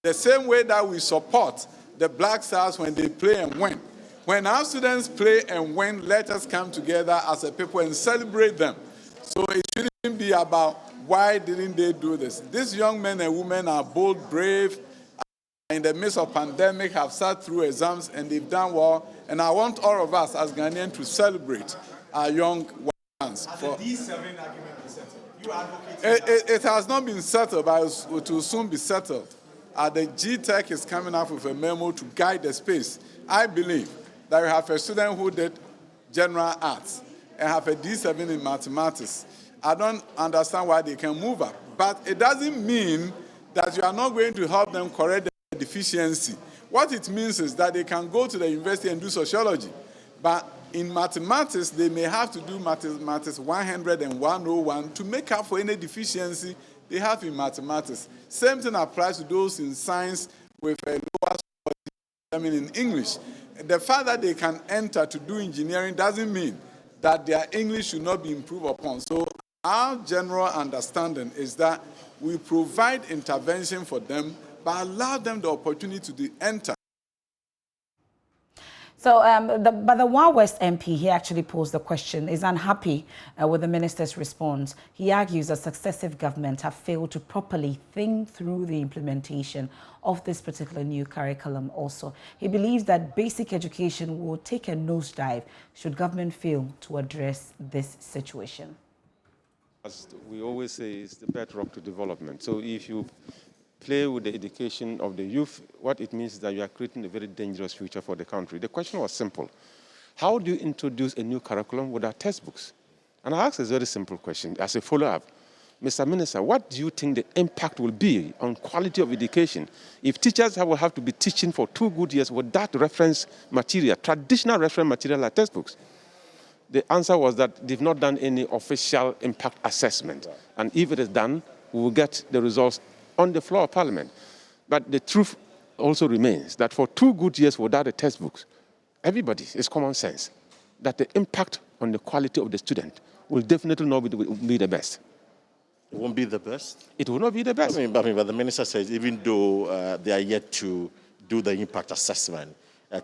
the same way that we support the Black Stars when they play and win. When our students play and win, let us come together as a people and celebrate them. So it shouldn't be about why didn't they do this? These young men and women are bold, brave, in the midst of pandemic, have sat through exams, and they've done well. And I want all of us as Ghanaians to celebrate our young For the D7 argument is settled. You advocate it has not been settled, but it will soon be settled. The GTEC is coming up with a memo to guide the space. I believe that we have a student who did general arts and have a D7 in mathematics. I don't understand why they can move up, but it doesn't mean that you are not going to help them correct the deficiency. What it means is that they can go to the university and do sociology, but in mathematics, they may have to do mathematics 100 and 101 to make up for any deficiency they have in mathematics. Same thing applies to those in science with a lower score, in English. The fact that they can enter to do engineering doesn't mean that their English should not be improved upon. So our general understanding is that we provide intervention for them, but allow them the opportunity to enter. So, but the Wild West MP, he actually posed the question, is unhappy with the minister's response. He argues that successive governments have failed to properly think through the implementation of this particular new curriculum also. He believes that basic education will take a nosedive should government fail to address this situation. As we always say, it's the bedrock to development. So if you play with the education of the youth, what it means is that you are creating a very dangerous future for the country. The question was simple. How do you introduce a new curriculum without textbooks? And I asked a very simple question as a follow-up. Mr. Minister, what do you think the impact will be on quality of education if teachers will have to be teaching for 2 good years without reference material, traditional reference material like textbooks? The answer was that they've not done any official impact assessment. And if it is done, we will get the results on the floor of Parliament. But the truth also remains that for 2 good years without the textbooks, everybody, it's common sense, that the impact on the quality of the student will definitely not be the best. It won't be the best? It will not be the best. But the minister says even though they are yet to do the impact assessment,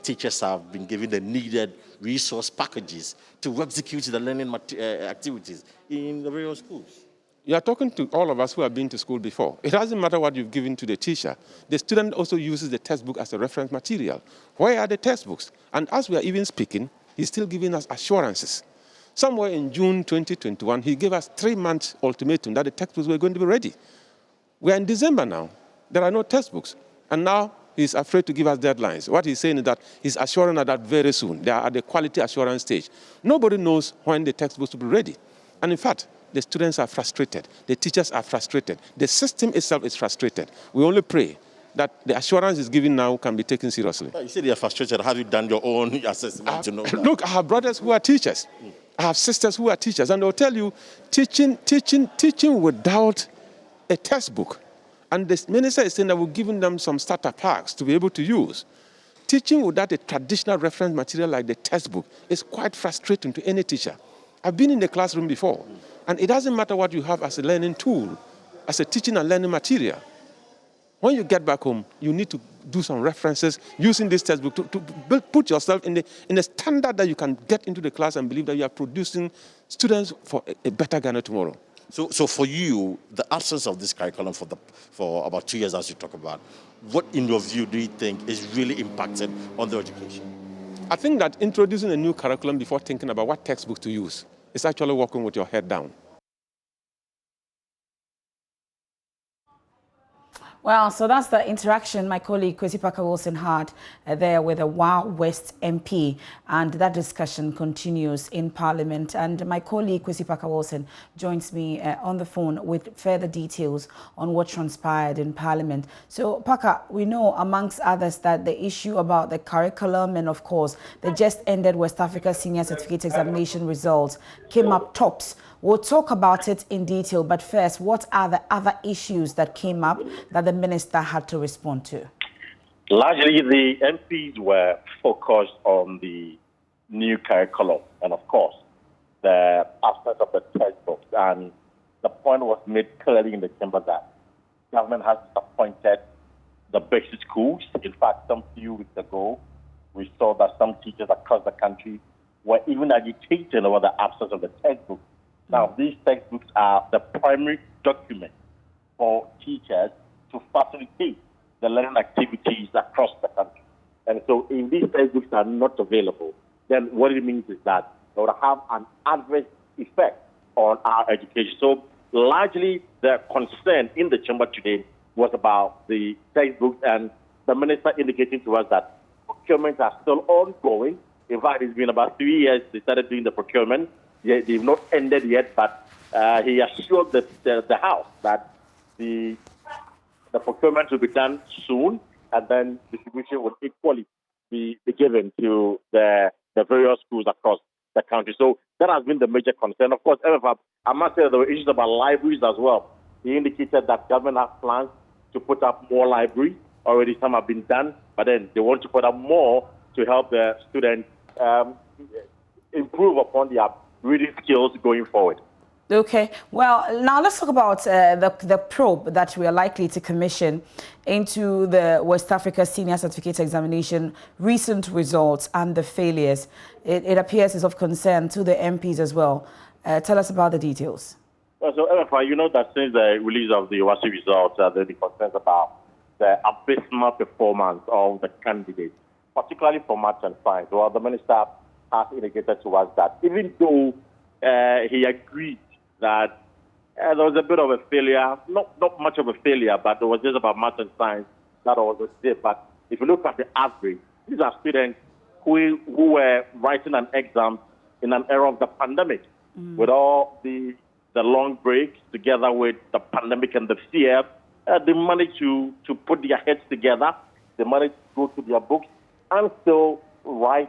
teachers have been given the needed resource packages to execute the learning activities in the various schools. You are talking to all of us who have been to school before. It doesn't matter what you've given to the teacher. The student also uses the textbook as a reference material. Where are the textbooks? And as we are even speaking, he's still giving us assurances. Somewhere in June 2021, he gave us 3-month ultimatum that the textbooks were going to be ready. We are in December now. There are no textbooks. And now he's afraid to give us deadlines. What he's saying is that he's assuring us that very soon. They are at the quality assurance stage. Nobody knows when the textbooks will be ready. And in fact, the students are frustrated. The teachers are frustrated. The system itself is frustrated. We only pray that the assurance is given now can be taken seriously. You said you're frustrated. Have you done your own assessment to know that? Look, I have brothers who are teachers. I have sisters who are teachers. And they'll tell you, teaching without a textbook. And the minister is saying that we're giving them some starter packs to be able to use. Teaching without a traditional reference material like the textbook is quite frustrating to any teacher. I've been in the classroom before. And it doesn't matter what you have as a learning tool, as a teaching and learning material. When you get back home, you need to do some references using this textbook to put yourself in the standard that you can get into the class and believe that you are producing students for a better Ghana tomorrow. So for you, the absence of this curriculum for about 2 years, as you talk about, what in your view do you think is really impacted on the education? I think that introducing a new curriculum before thinking about what textbook to use is actually walking with your head down. Well, so that's the interaction my colleague Kwesi Parker-Wilson had there with the Wild West MP, and that discussion continues in Parliament. And my colleague Kwesi Parker-Wilson joins me on the phone with further details on what transpired in Parliament. So, Parker, we know amongst others that the issue about the curriculum and, of course, the just ended West Africa Senior Certificate Examination results came up tops. We'll talk about it in detail, but first, what are the other issues that came up that the minister had to respond to? Largely, the MPs were focused on the new curriculum and, of course, the absence of the textbooks. And the point was made clearly in the chamber that government has disappointed the basic schools. In fact, some few weeks ago, we saw that some teachers across the country were even agitated over the absence of the textbooks. Now, these textbooks are the primary document for teachers to facilitate the learning activities across the country. And so if these textbooks are not available, then what it means is that they will have an adverse effect on our education. So largely the concern in the chamber today was about the textbooks, and the minister indicating to us that procurements are still ongoing. In fact, it's been about 3 years they started doing the procurement. They've not ended yet, but he assured the House that the procurement will be done soon, and then distribution will equally be given to the various schools across the country. So that has been the major concern. Of course, I must say there were issues about libraries as well. He indicated that government has plans to put up more libraries. Already some have been done, but then they want to put up more to help the students improve upon their reading skills going forward. Okay, well, now let's talk about the probe that we are likely to commission into the West Africa Senior Certificate Examination recent results and the failures. It appears is of concern to the MPs as well. Tell us about the details. Well, so, MFI, you know that since the release of the WASSCE results, there have been concerns about the abysmal performance of the candidates, particularly for maths and science. Well, the minister has indicated to us that even though he agreed that there was a bit of a failure, not much of a failure, but it was just about math and science that was a dip. But if you look at the average, these are students who were writing an exam in an era of the pandemic, with all the long breaks together with the pandemic and the fear. They managed to put their heads together. They managed to go to their books and still write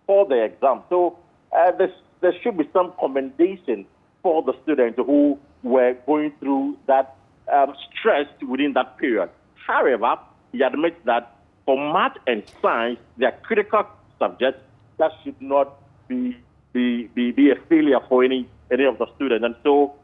for the exam. So there should be some commendation for the students who were going through that stress within that period. However, he admits that for math and science, they are critical subjects that should not be a failure for any of the students. And so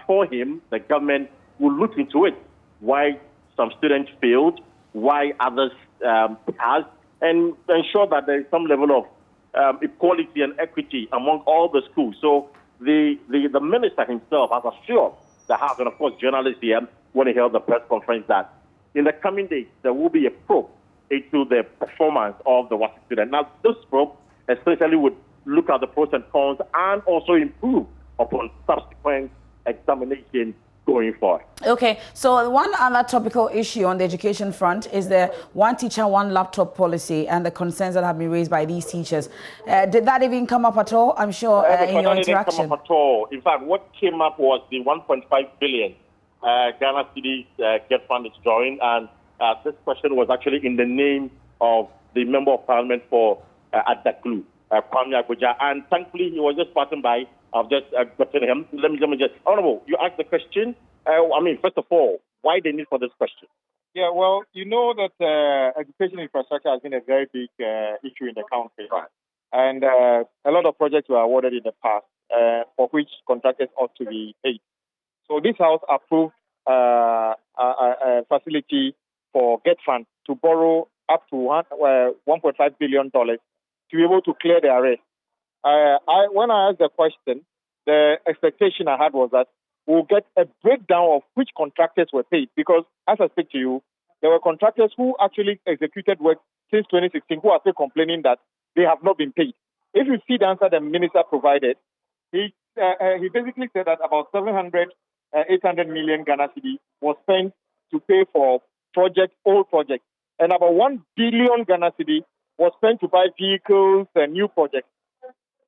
for him, the government will look into it, why some students failed, why others passed, and ensure that there is some level of equality and equity among all the schools. So the minister himself has assured the House, and of course journalists here, when he held the press conference, that in the coming days there will be a probe into the performance of the WASSCE student. Now, this probe especially would look at the pros and cons and also improve upon subsequent examination going forward. Okay, so one other topical issue on the education front is the one teacher, one laptop policy and the concerns that have been raised by these teachers. Did that even come up at all? I'm sure in your interaction. It didn't come up at all. In fact, what came up was the 1.5 billion Ghana City Get Fund is drawing, and this question was actually in the name of the Member of Parliament for Adaklu, Kwame Agoja, and thankfully he was just passing by. I've just gotten him. Let me just, Honorable, you asked the question. First of all, why the need for this question? Yeah, well, you know that education infrastructure has been a very big issue in the country. Right. And a lot of projects were awarded in the past for which contractors ought to be paid. So this House approved a facility for Get Fund to borrow up to $1.5 billion to be able to clear the arrears. When I asked the question, the expectation I had was that we'll get a breakdown of which contractors were paid, because as I speak to you, there were contractors who actually executed work since 2016 who are still complaining that they have not been paid. If you see the answer the minister provided, he basically said that about 800 million Ghana cedi was spent to pay for old projects, and about 1 billion Ghana cedi was spent to buy vehicles and new projects.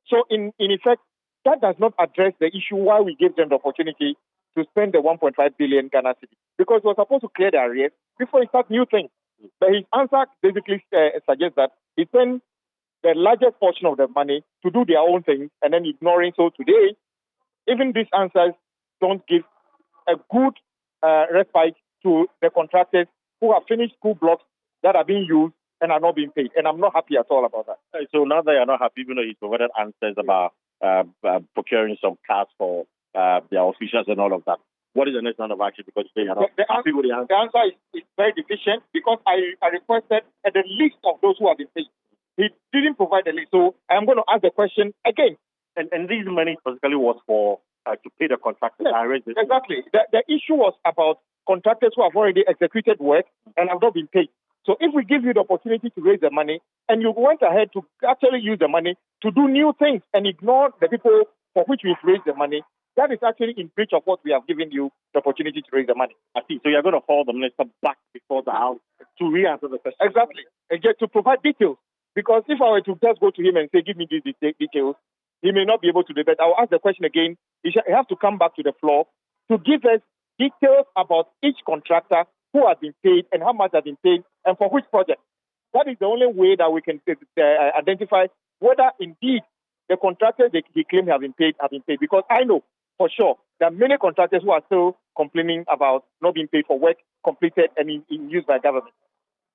So in effect, that does not address the issue why we gave them the opportunity to spend the 1.5 billion Ghana cedi, because we're supposed to clear the arrears before we start new things. But his answer basically suggests that he spent the largest portion of the money to do their own things and then ignoring. So today, even these answers don't give a good respite to the contractors who have finished school blocks that are being used and are not being paid. And I'm not happy at all about that. So now that you're not happy, even though he's provided answers about procuring some cars for their officials and all of that, what is the next round of action? Because they are not happy with the answer. The answer is very deficient, because I requested the list of those who have been paid. He didn't provide the list. So I'm going to ask the question again. And this money specifically was for to pay the contractors. Yes, exactly. The issue was about contractors who have already executed work and have not been paid. So if we give you the opportunity to raise the money and you went ahead to actually use the money to do new things and ignore the people for which we've raised the money, that is actually in breach of what we have given you the opportunity to raise the money. I see. So you're going to call the minister back before the House to re-answer the question? Exactly. And get to provide details. Because if I were to just go to him and say, give me these details, he may not be able to do that. I will ask the question again. He has to come back to the floor to give us details about each contractor, who has been paid and how much has been paid and for which project. That is the only way that we can identify whether indeed the contractors he claimed have been paid. Because I know for sure there are many contractors who are still complaining about not being paid for work completed and in use by government.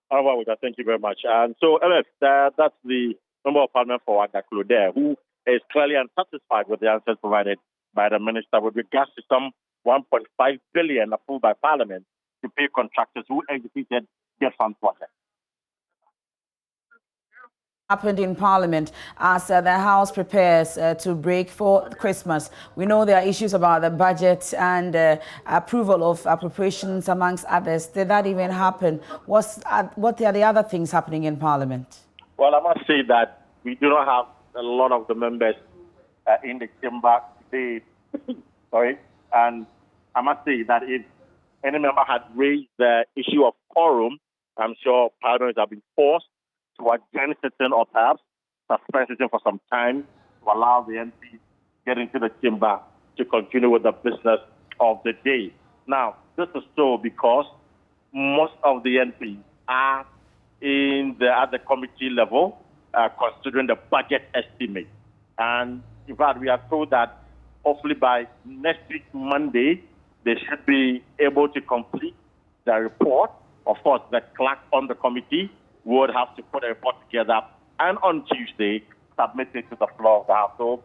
All right, with that, thank you very much. And so, MF, that's the Member of Parliament for Agaklo there, who is clearly unsatisfied with the answers provided by the minister with regards to some 1.5 billion approved by Parliament to pay contractors who executed their fund projects. Happened in Parliament as the House prepares to break for Christmas. We know there are issues about the budget and approval of appropriations, amongst others. Did that even happen? What are the other things happening in Parliament? Well, I must say that we do not have a lot of the members in the chamber today. Sorry. And I must say that if any member had raised the issue of quorum, I'm sure Parliament have been forced to adjourn sitting or perhaps suspend sitting for some time to allow the MPs get into the chamber to continue with the business of the day. Now, this is so because most of the MPs are at the committee level considering the budget estimate. And in fact, we are told that hopefully by next week, Monday, they should be able to complete the report. Of course, the clerk on the committee would have to put a report together and on Tuesday submit it to the floor of the House. So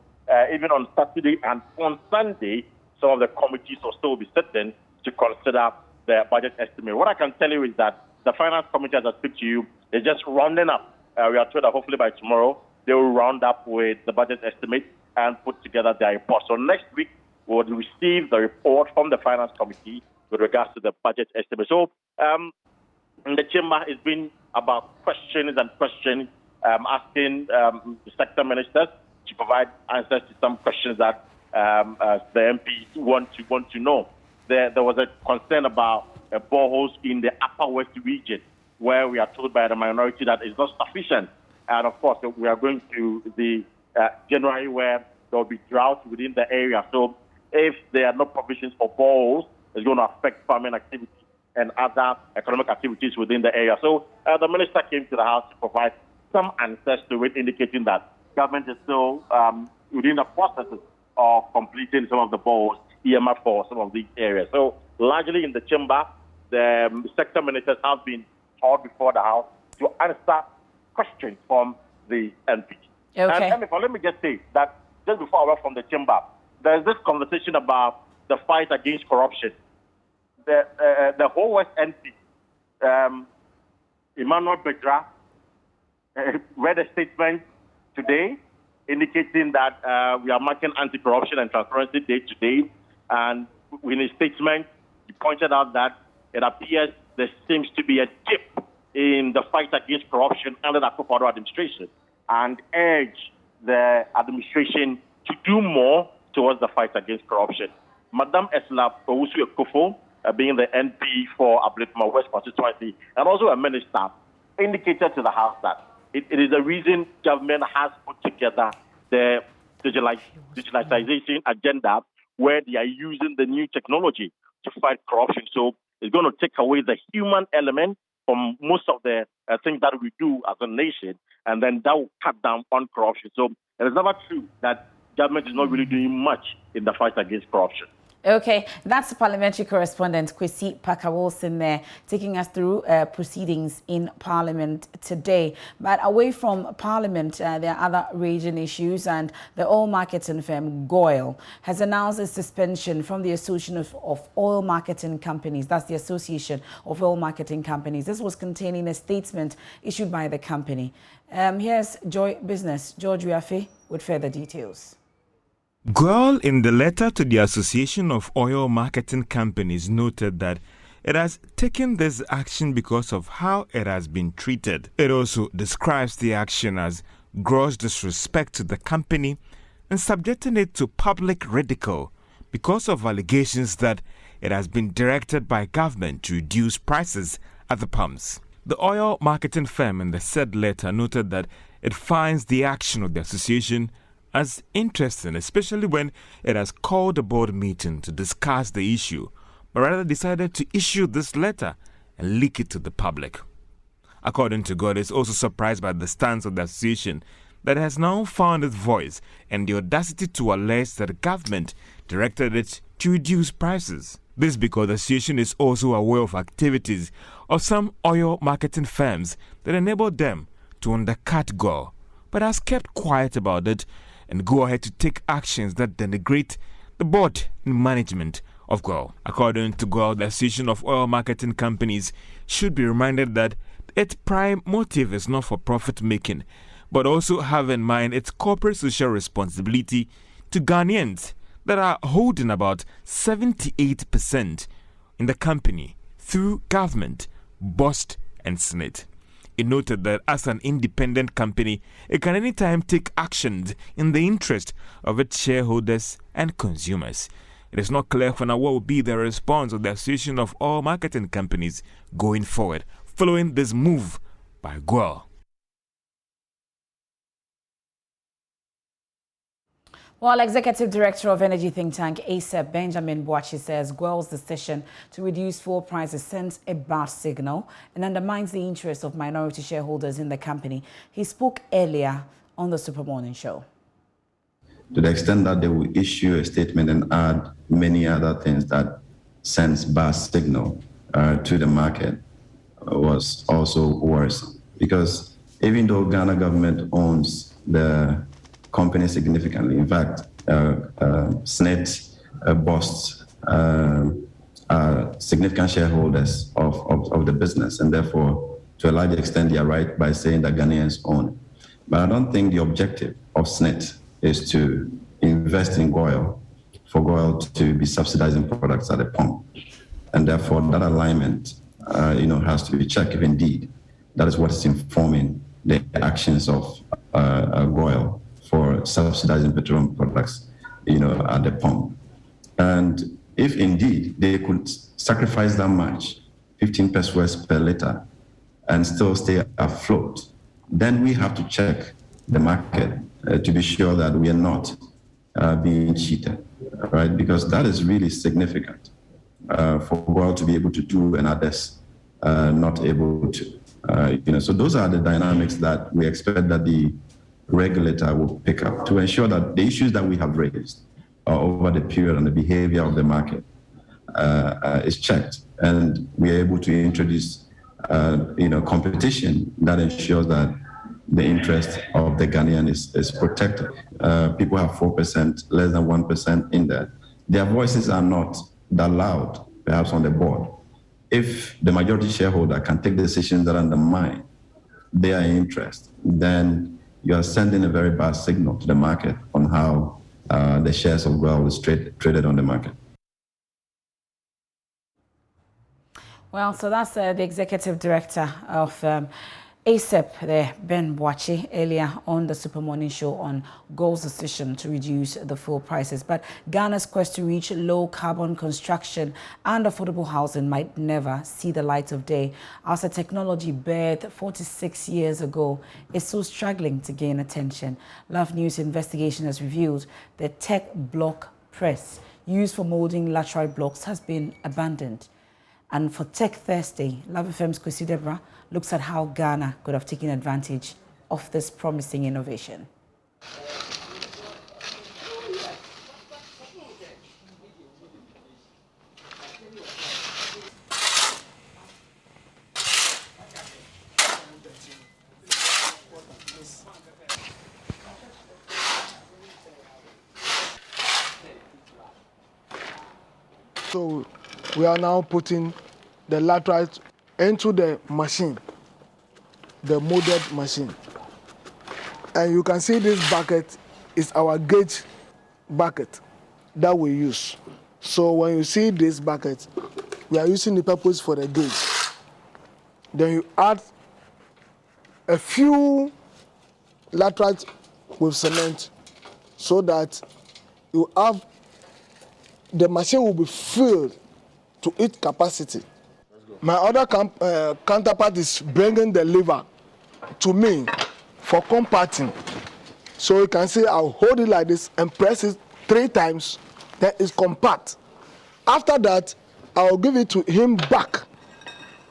even on Saturday and on Sunday, some of the committees will still be sitting to consider the budget estimate. What I can tell you is that the Finance Committee, as I speak to you, is just rounding up. We are told that hopefully by tomorrow, they will round up with the budget estimate and put together their report. So next week, we will receive the report from the Finance Committee with regards to the budget estimate. So in the chamber, it's been about questions and questions, asking the sector ministers to provide answers to some questions that the MPs want to know. There was a concern about boreholes in the Upper West region, where we are told by the minority that it's not sufficient. And of course, we are going to the January where there will be drought within the area. So if there are no provisions for boreholes, it's going to affect farming activity and other economic activities within the area. So the minister came to the House to provide some answers to it, indicating that government is still within the processes of completing some of the boreholes earmarked for some of these areas. So largely in the chamber, the sector ministers have been called before the House to answer questions from the MPs. Okay. And let me just say that just before I went from the chamber, there's this conversation about the fight against corruption. The whole West MP, Emmanuel Bedra, read a statement today indicating that we are marking Anti-Corruption and Transparency Day today. And in his statement, he pointed out that it appears there seems to be a dip in the fight against corruption under the Akufo-Addo administration, and urged the administration to do more towards the fight against corruption. Madam Esla Owusu-Ekofo, being the MP for Abletma West constituency and also a minister, indicated to the House that it is the reason government has put together the digitalization agenda, where they are using the new technology to fight corruption. So it's going to take away the human element from most of the things that we do as a nation, and then that will cut down on corruption. So it is never true that government is not really doing much in the fight against corruption. Okay, that's the parliamentary correspondent Kwesi Parker-Wilson there, taking us through proceedings in Parliament today. But away from Parliament, there are other region issues, and the oil marketing firm GOIL has announced a suspension from the Association of Oil Marketing Companies. That's the Association of Oil Marketing Companies. This was contained in a statement issued by the company. Here's Joy Business, George Wiafe, with further details. GOIL, in the letter to the Association of Oil Marketing Companies, noted that it has taken this action because of how it has been treated. It also describes the action as gross disrespect to the company and subjecting it to public ridicule because of allegations that it has been directed by government to reduce prices at the pumps. The oil marketing firm in the said letter noted that it finds the action of the association as interesting, especially when it has called a board meeting to discuss the issue, but rather decided to issue this letter and leak it to the public. According to God, is also surprised by the stance of the association that has now found its voice and the audacity to allege that the government directed it to reduce prices. This because the association is also aware of activities of some oil marketing firms that enabled them to undercut GOIL, but has kept quiet about it and go ahead to take actions that denigrate the board and management of GOIL. According to GOIL, the Association of Oil Marketing Companies should be reminded that its prime motive is not for profit making, but also have in mind its corporate social responsibility to Ghanaians that are holding about 78% in the company through government, board, and Senate. It noted that as an independent company, it can anytime take actions in the interest of its shareholders and consumers. It is not clear for now what will be the response of the Association of Oil Marketing Companies going forward, following this move by GOIL. While Executive Director of Energy think tank ASEP, Benjamin Boakye, says GOIL's decision to reduce fuel prices sends a bad signal and undermines the interests of minority shareholders in the company. He spoke earlier on the Super Morning Show. To the extent that they will issue a statement and add many other things that sends bad signal to the market was also worse. Because even though Ghana government owns the company significantly. In fact, SNET, BOST are significant shareholders of the business, and therefore, to a large extent, they are right by saying that Ghanaians own it. But I don't think the objective of SNET is to invest in GOIL for GOIL to be subsidizing products at the pump. And therefore, that alignment has to be checked if indeed that is what is informing the actions of GOIL for subsidizing petroleum products, at the pump. And if indeed they could sacrifice that much, 15 pesos per liter, and still stay afloat, then we have to check the market to be sure that we are not being cheated, right? Because that is really significant for GOIL to be able to do and others not able to. So those are the dynamics that we expect that the regulator will pick up to ensure that the issues that we have raised over the period and the behavior of the market is checked, and we are able to introduce competition that ensures that the interest of the Ghanaian is protected. People have 4%, less than 1% in there. Their voices are not that loud, perhaps on the board. If the majority shareholder can take decisions that undermine their interest, then you are sending a very bad signal to the market on how the shares of GOIL is traded on the market. Well, so that's the Executive Director of ASEP there, Ben Boakye, earlier on the Super Morning Show on GOIL's decision to reduce the fuel prices. But Ghana's quest to reach low-carbon construction and affordable housing might never see the light of day, as a technology birthed 46 years ago is still struggling to gain attention. Love News investigation has revealed the tech block press used for molding laterite blocks has been abandoned. And for Tech Thursday, Love FM's Kwesi Deborah looks at how Ghana could have taken advantage of this promising innovation. So we are now putting the laterite into the machine, the molded machine. And you can see this bucket is our gauge bucket that we use. So when you see this bucket, we are using the purpose for the gauge. Then you add a few laterite with cement. so that you have the machine will be filled to its capacity. My other counterpart is bringing the lever to me for compacting. So you can see I'll hold it like this and press it 3 times, then it's compact. After that, I'll give it to him back.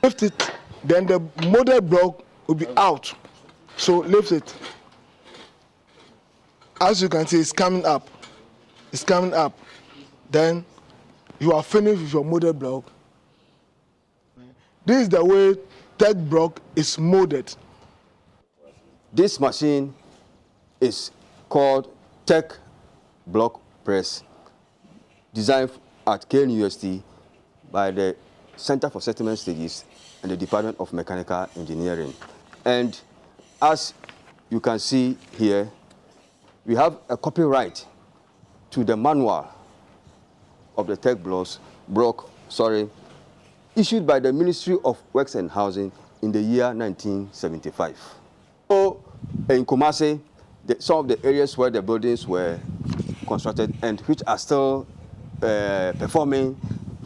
Lift it, then the molded block will be out. So lift it. As you can see, it's coming up. It's coming up. Then you are finished with your molded block. This is the way tech block is molded. This machine is called tech block press, designed at KNUST by the Center for Settlement Studies and the Department of Mechanical Engineering. And as you can see here, we have a copyright to the manual of the tech block, issued by the Ministry of Works and Housing in the year 1975. So in Kumasi, some of the areas where the buildings were constructed and which are still performing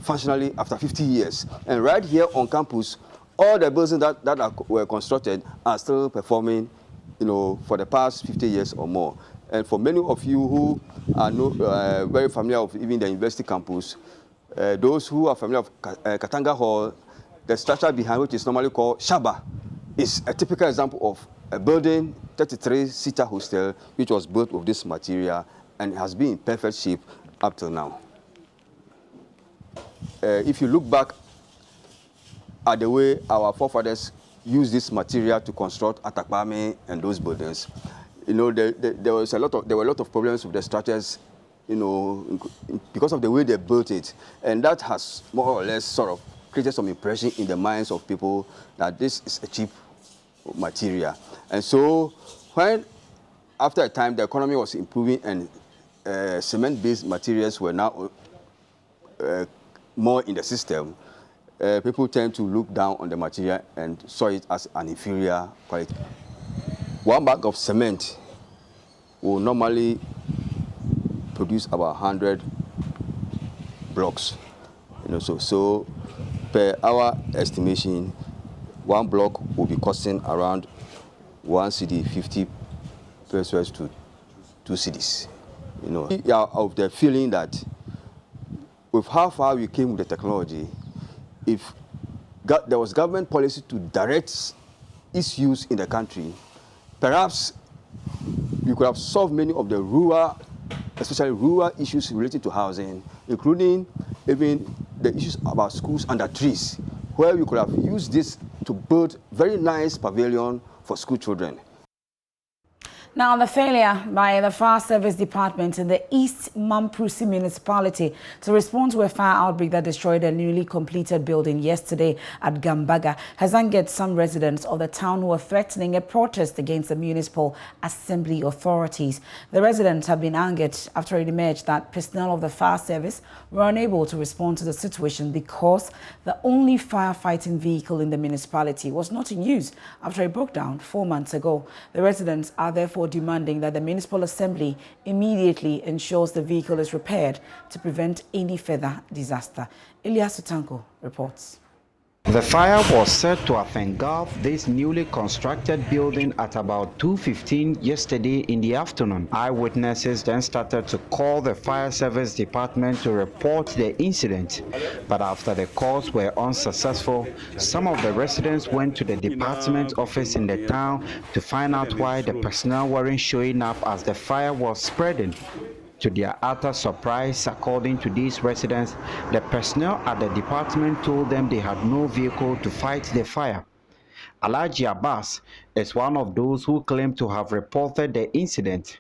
functionally after 50 years. And right here on campus, all the buildings that were constructed are still performing, for the past 50 years or more. And for many of you who are very familiar with even the university campus, those who are familiar with Katanga Hall, the structure behind which is normally called Shaba, is a typical example of a building, 33-seater hostel, which was built with this material and has been in perfect shape up till now. If you look back at the way our forefathers used this material to construct Atakpame and those buildings, there were a lot of problems with the structures, because of the way they built it, and that has more or less sort of created some impression in the minds of people that this is a cheap material. And so when, after a time, the economy was improving and cement-based materials were now more in the system, people tend to look down on the material and saw it as an inferior quality. 1 bag of cement will normally produce about 100 blocks. So per our estimation, 1 block will be costing around 1 cedi 50 pesos to 2 cedis. We are of the feeling that with how far we came with the technology, if there was government policy to direct its use in the country, perhaps we could have solved many of the rural, especially rural issues related to housing, including even the issues about schools under trees, where we could have used this to build very nice pavilion for school children. Now, the failure by the Fire Service Department in the East Mamprusi municipality to respond to a fire outbreak that destroyed a newly completed building yesterday at Gambaga has angered some residents of the town who are threatening a protest against the municipal assembly authorities. The residents have been angered after it emerged that personnel of the fire service were unable to respond to the situation because the only firefighting vehicle in the municipality was not in use after it broke down 4 months ago. The residents are therefore demanding that the municipal assembly immediately ensures the vehicle is repaired to prevent any further disaster. Elias Sutanko reports. The fire was said to have engulfed this newly constructed building at about 2:15 yesterday in the afternoon. Eyewitnesses then started to call the fire service department to report the incident, but after the calls were unsuccessful, some of the residents went to the department office in the town to find out why the personnel weren't showing up as the fire was spreading. To their utter surprise, according to these residents, the personnel at the department told them they had no vehicle to fight the fire. Alhaji Abbas is one of those who claim to have reported the incident.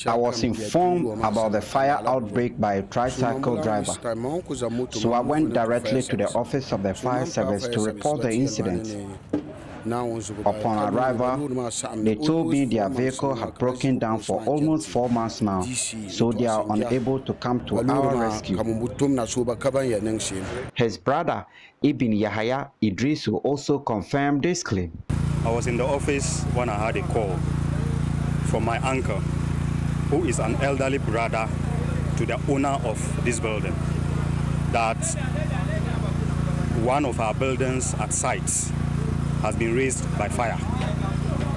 I was informed about the fire outbreak by a tricycle driver, so I went directly to the office of the fire service to report the incident. Upon arrival, they told me their vehicle had broken down for almost 4 months now, so they are unable to come to our rescue. His brother, Ibn Yahya Idrisu, also confirmed this claim. I was in the office when I had a call from my uncle, who is an elderly brother to the owner of this building, that one of our buildings at site has been raised by fire.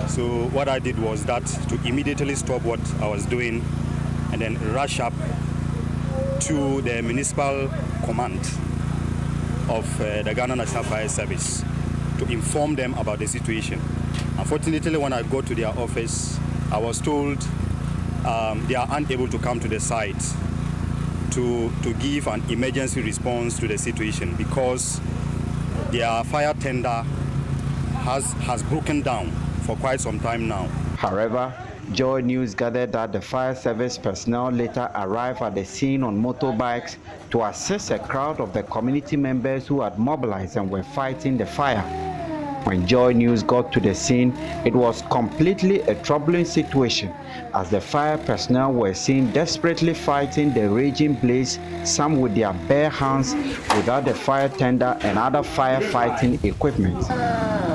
So what I did was that to immediately stop what I was doing and then rush up to the municipal command of the Ghana National Fire Service to inform them about the situation. Unfortunately, when I got to their office, I was told they are unable to come to the site to give an emergency response to the situation because their fire tender has broken down for quite some time now. However, Joy News gathered that the fire service personnel later arrived at the scene on motorbikes to assist a crowd of the community members who had mobilized and were fighting the fire. When Joy News got to the scene, it was completely a troubling situation as the fire personnel were seen desperately fighting the raging blaze, some with their bare hands without the fire tender and other firefighting equipment.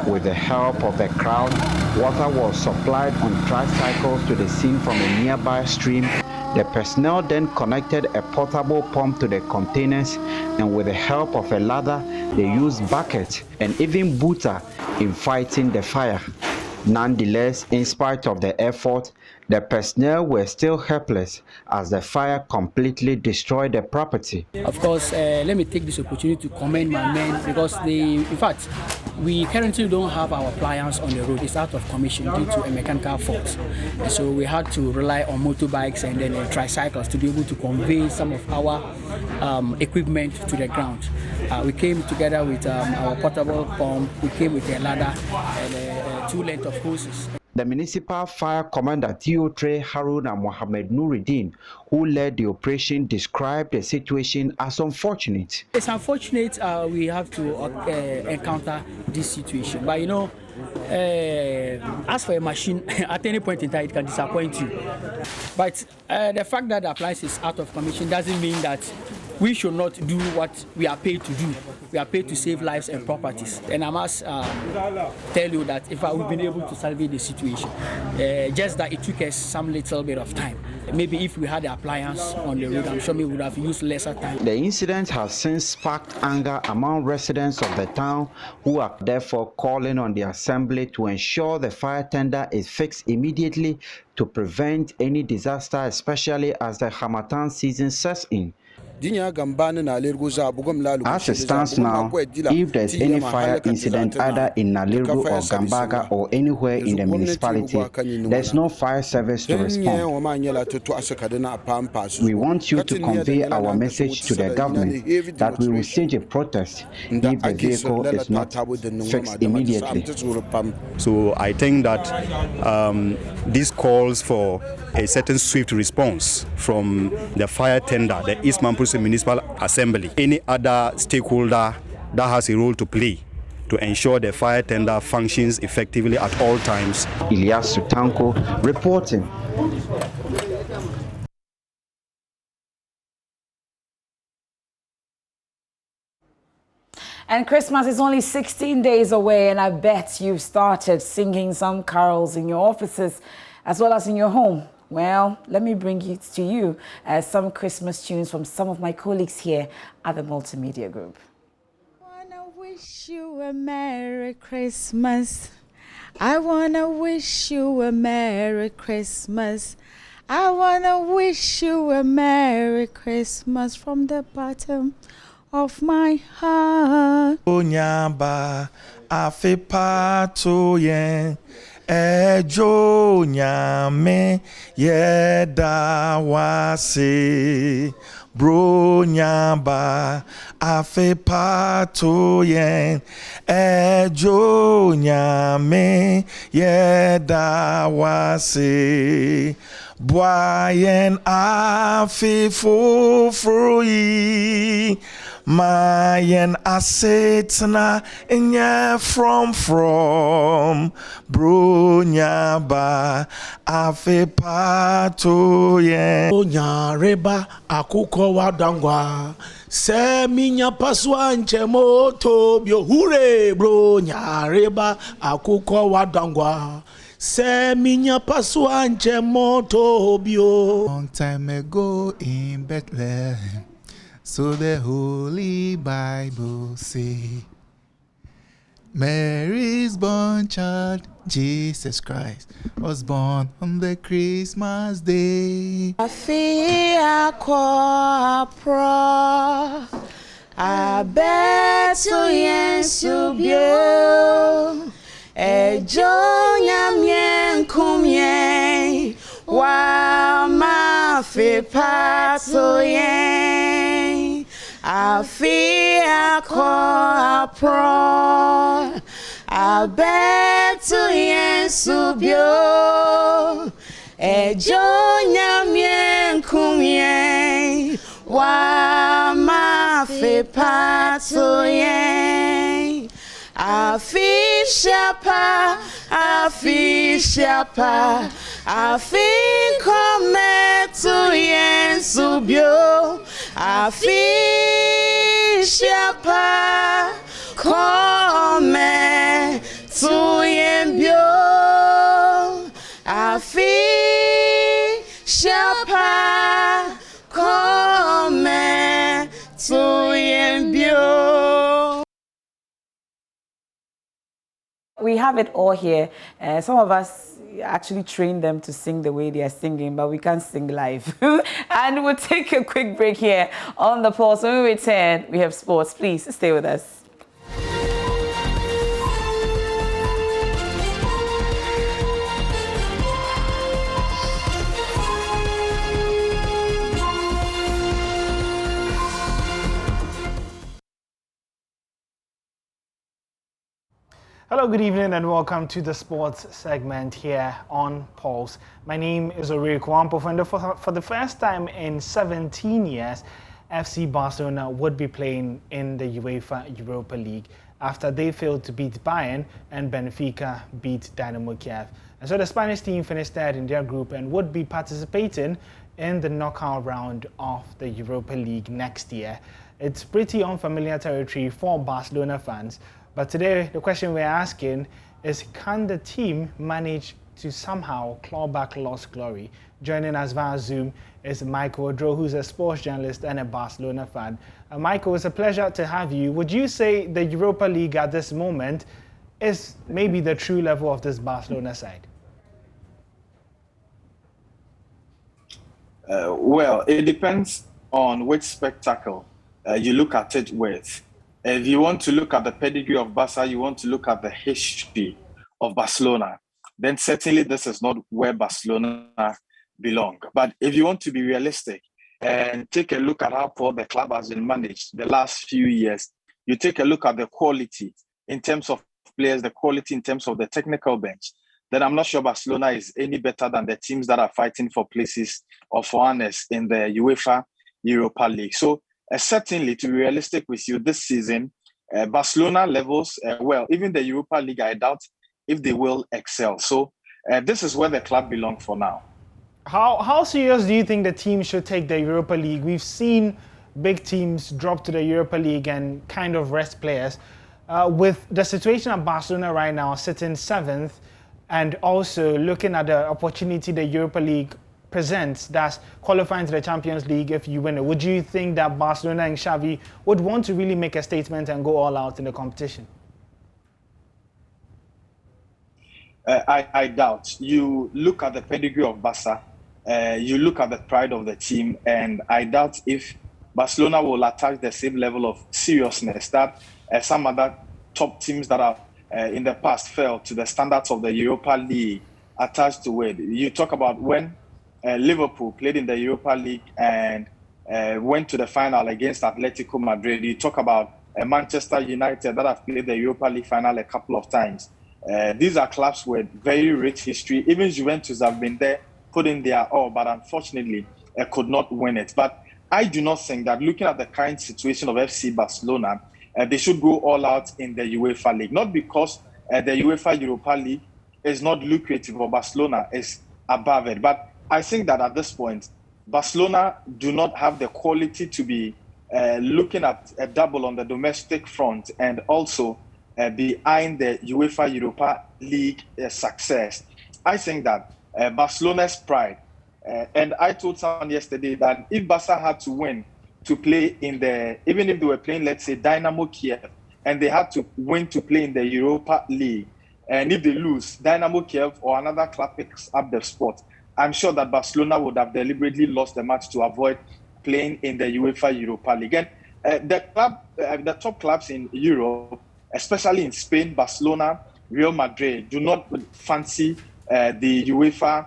With the help of the crowd, water was supplied on tricycles to the scene from a nearby stream. The personnel then connected a portable pump to the containers, and with the help of a ladder, they used buckets and even butter in fighting the fire. Nonetheless, in spite of the effort, the personnel were still helpless as the fire completely destroyed the property. Of course, let me take this opportunity to commend my men because in fact, we currently don't have our appliance on the road. It's out of commission due to a mechanical fault. And so we had to rely on motorbikes and then tricycles to be able to convey some of our equipment to the ground. We came together with our portable pump, we came with a ladder and 2 lengths of hoses. The municipal fire commander Theotre Haruna Mohammed Nuruddin, who led the operation, described the situation as unfortunate. It's unfortunate we have to encounter this situation, but you know, as for a machine, at any point in time it can disappoint you. But the fact that the appliance is out of commission doesn't mean that we should not do what we are paid to do. We are paid to save lives and properties. And I must tell you that if we've been able to salvage the situation, just that it took us some little bit of time. Maybe if we had the appliance on the road, I'm sure we would have used lesser time. The incident has since sparked anger among residents of the town, who are therefore calling on the assembly to ensure the fire tender is fixed immediately to prevent any disaster, especially as the Harmattan season sets in. As it stands now, if there's any fire incident either in Nalirgu or Gambaga or anywhere in the municipality, there's no fire service to respond. We want you to convey our message to the government that we will stage a protest if the vehicle is not fixed immediately. So I think that this calls for a certain swift response from the fire tender, the East Mamprusi Municipal Assembly, any other stakeholder that has a role to play to ensure the fire tender functions effectively at all times. Ilyas Sutanko reporting. And Christmas is only 16 days away, and I bet you've started singing some carols in your offices as well as in your home. Well, let me bring it to you some Christmas tunes from some of my colleagues here at the Multimedia Group. I wanna wish you a Merry Christmas. I wanna wish you a Merry Christmas. I wanna wish you a Merry Christmas from the bottom of my heart. Onyaba afipato yen ejo nyame yeda wase bro nyaba afipato yen ejo nyame yeda wase Boyen afifufrui Mayen asetna inya from Brunyaba afipato yen Onyareba akuko wadangwa Seminya paswa nchemoto byo hure bro nyareba akuko wadangwa Se minya paswa nche moto bio. Long time ago in Bethlehem, so the Holy Bible say, Mary's born child, Jesus Christ, was born on the Christmas day. Afia kwa pro, abeto yensu bio, ejo nyamyen kumyen, wa mafi pato yen. Afia kwa pro, abeto yensu bio, ejo nyamyen kumyen, wa mafi pato yen. Afi shapa, afi kome tu yensu bio. Afi shapa, kome tu yen bio. Afi shapa, kome tu yen bio. We have it all here. Some of us actually train them to sing the way they are singing, but we can't sing live. And we'll take a quick break here on the pulse. When we return, we have sports. Please stay with us. Hello, good evening, and welcome to the sports segment here on Pulse. My name is Ori Kwampo, and for the first time in 17 years, FC Barcelona would be playing in the UEFA Europa League after they failed to beat Bayern and Benfica beat Dynamo Kiev. And so the Spanish team finished third in their group and would be participating in the knockout round of the Europa League next year. It's pretty unfamiliar territory for Barcelona fans. But today, the question we're asking is, can the team manage to somehow claw back lost glory? Joining us via Zoom is Michael Odro, who's a sports journalist and a Barcelona fan. Michael, it's a pleasure to have you. Would you say the Europa League at this moment is maybe the true level of this Barcelona side? Well, it depends on which spectacle you look at it with. If you want to look at the pedigree of Barca, you want to look at the history of Barcelona, then certainly this is not where Barcelona belong. But if you want to be realistic and take a look at how poor the club has been managed the last few years, you take a look at the quality in terms of players, the quality in terms of the technical bench, then I'm not sure Barcelona is any better than the teams that are fighting for places or for honors in the UEFA Europa League. So certainly, to be realistic with you, this season, Barcelona levels, well, even the Europa League, I doubt if they will excel. So this is where the club belongs for now. How serious do you think the team should take the Europa League? We've seen big teams drop to the Europa League and kind of rest players. With the situation at Barcelona right now, sitting 7th, and also looking at the opportunity the Europa League presents, that's qualifying to the Champions League if you win it, would you think that Barcelona and Xavi would want to really make a statement and go all out in the competition? I doubt. You look at the pedigree of Barca, you look at the pride of the team, and I doubt if Barcelona will attach the same level of seriousness that some other top teams that are in the past fell to the standards of the Europa League attached to it. You talk about when Liverpool played in the Europa League and went to the final against Atletico Madrid. You talk about Manchester United that have played the Europa League final a couple of times. These are clubs with very rich history. Even Juventus have been there, put in their all, but unfortunately could not win it. But I do not think that, looking at the current situation of FC Barcelona, they should go all out in the UEFA League. Not because the UEFA Europa League is not lucrative or Barcelona is above it, but I think that at this point, Barcelona do not have the quality to be looking at a double on the domestic front and also behind the UEFA Europa League success. I think that Barcelona's pride, and I told someone yesterday that if Barca had to win to play in even if they were playing, let's say, Dynamo Kiev, and they had to win to play in the Europa League, and if they lose, Dynamo Kiev or another club picks up the spot, I'm sure that Barcelona would have deliberately lost the match to avoid playing in the UEFA Europa League. And the top clubs in Europe, especially in Spain, Barcelona, Real Madrid, do not fancy the UEFA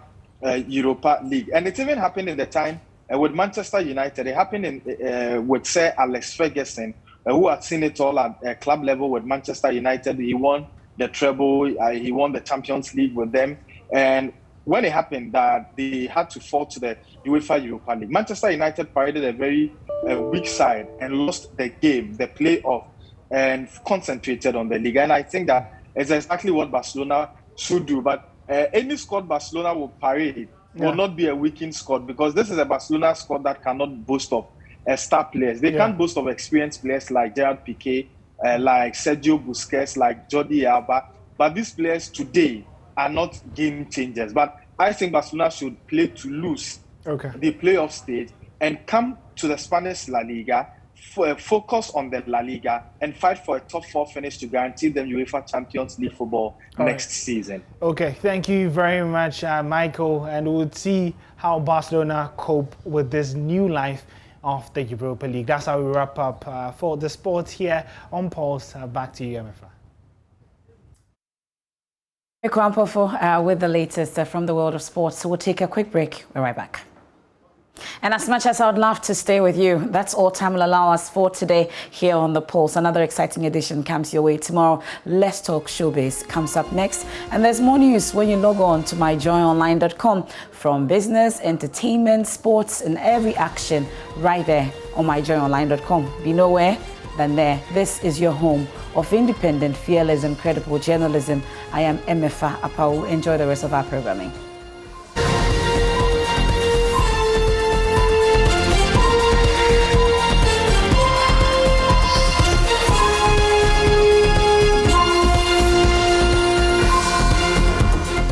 Europa League. And it even happened in the time with Manchester United. It happened with Sir Alex Ferguson, who had seen it all at club level with Manchester United. He won the treble, he won the Champions League with them. And when it happened that they had to fall to the UEFA Europa League, Manchester United paraded a very weak side and lost the game, the playoff, and concentrated on the league. And I think that is exactly what Barcelona should do. But any squad Barcelona will parade will not be a weakened squad, because this is a Barcelona squad that cannot boast of star players. They can't boast of experienced players like Gerard Piqué, like Sergio Busquets, like Jordi Alba. But these players today are not game changers. But I think Barcelona should play to lose the playoff stage and come to the Spanish La Liga, focus on the La Liga, and fight for a top 4 finish to guarantee them UEFA Champions League football next season. Okay, thank you very much, Michael. And we'll see how Barcelona cope with this new life of the Europa League. That's how we wrap up for the sports here on Pulse. Back to you, Emefa. With the latest from the world of sports. So we'll take a quick break. We're right back. And as much as I would love to stay with you, that's all time will allow us for today here on The Pulse. Another exciting edition comes your way tomorrow. Let's Talk Showbiz comes up next. And there's more news when you log on to myjoyonline.com, from business, entertainment, sports, and every action right there on myjoyonline.com. Be nowhere than there. This is your home of independent, fearless, and credible journalism. I am Emefa Apau. Enjoy the rest of our programming.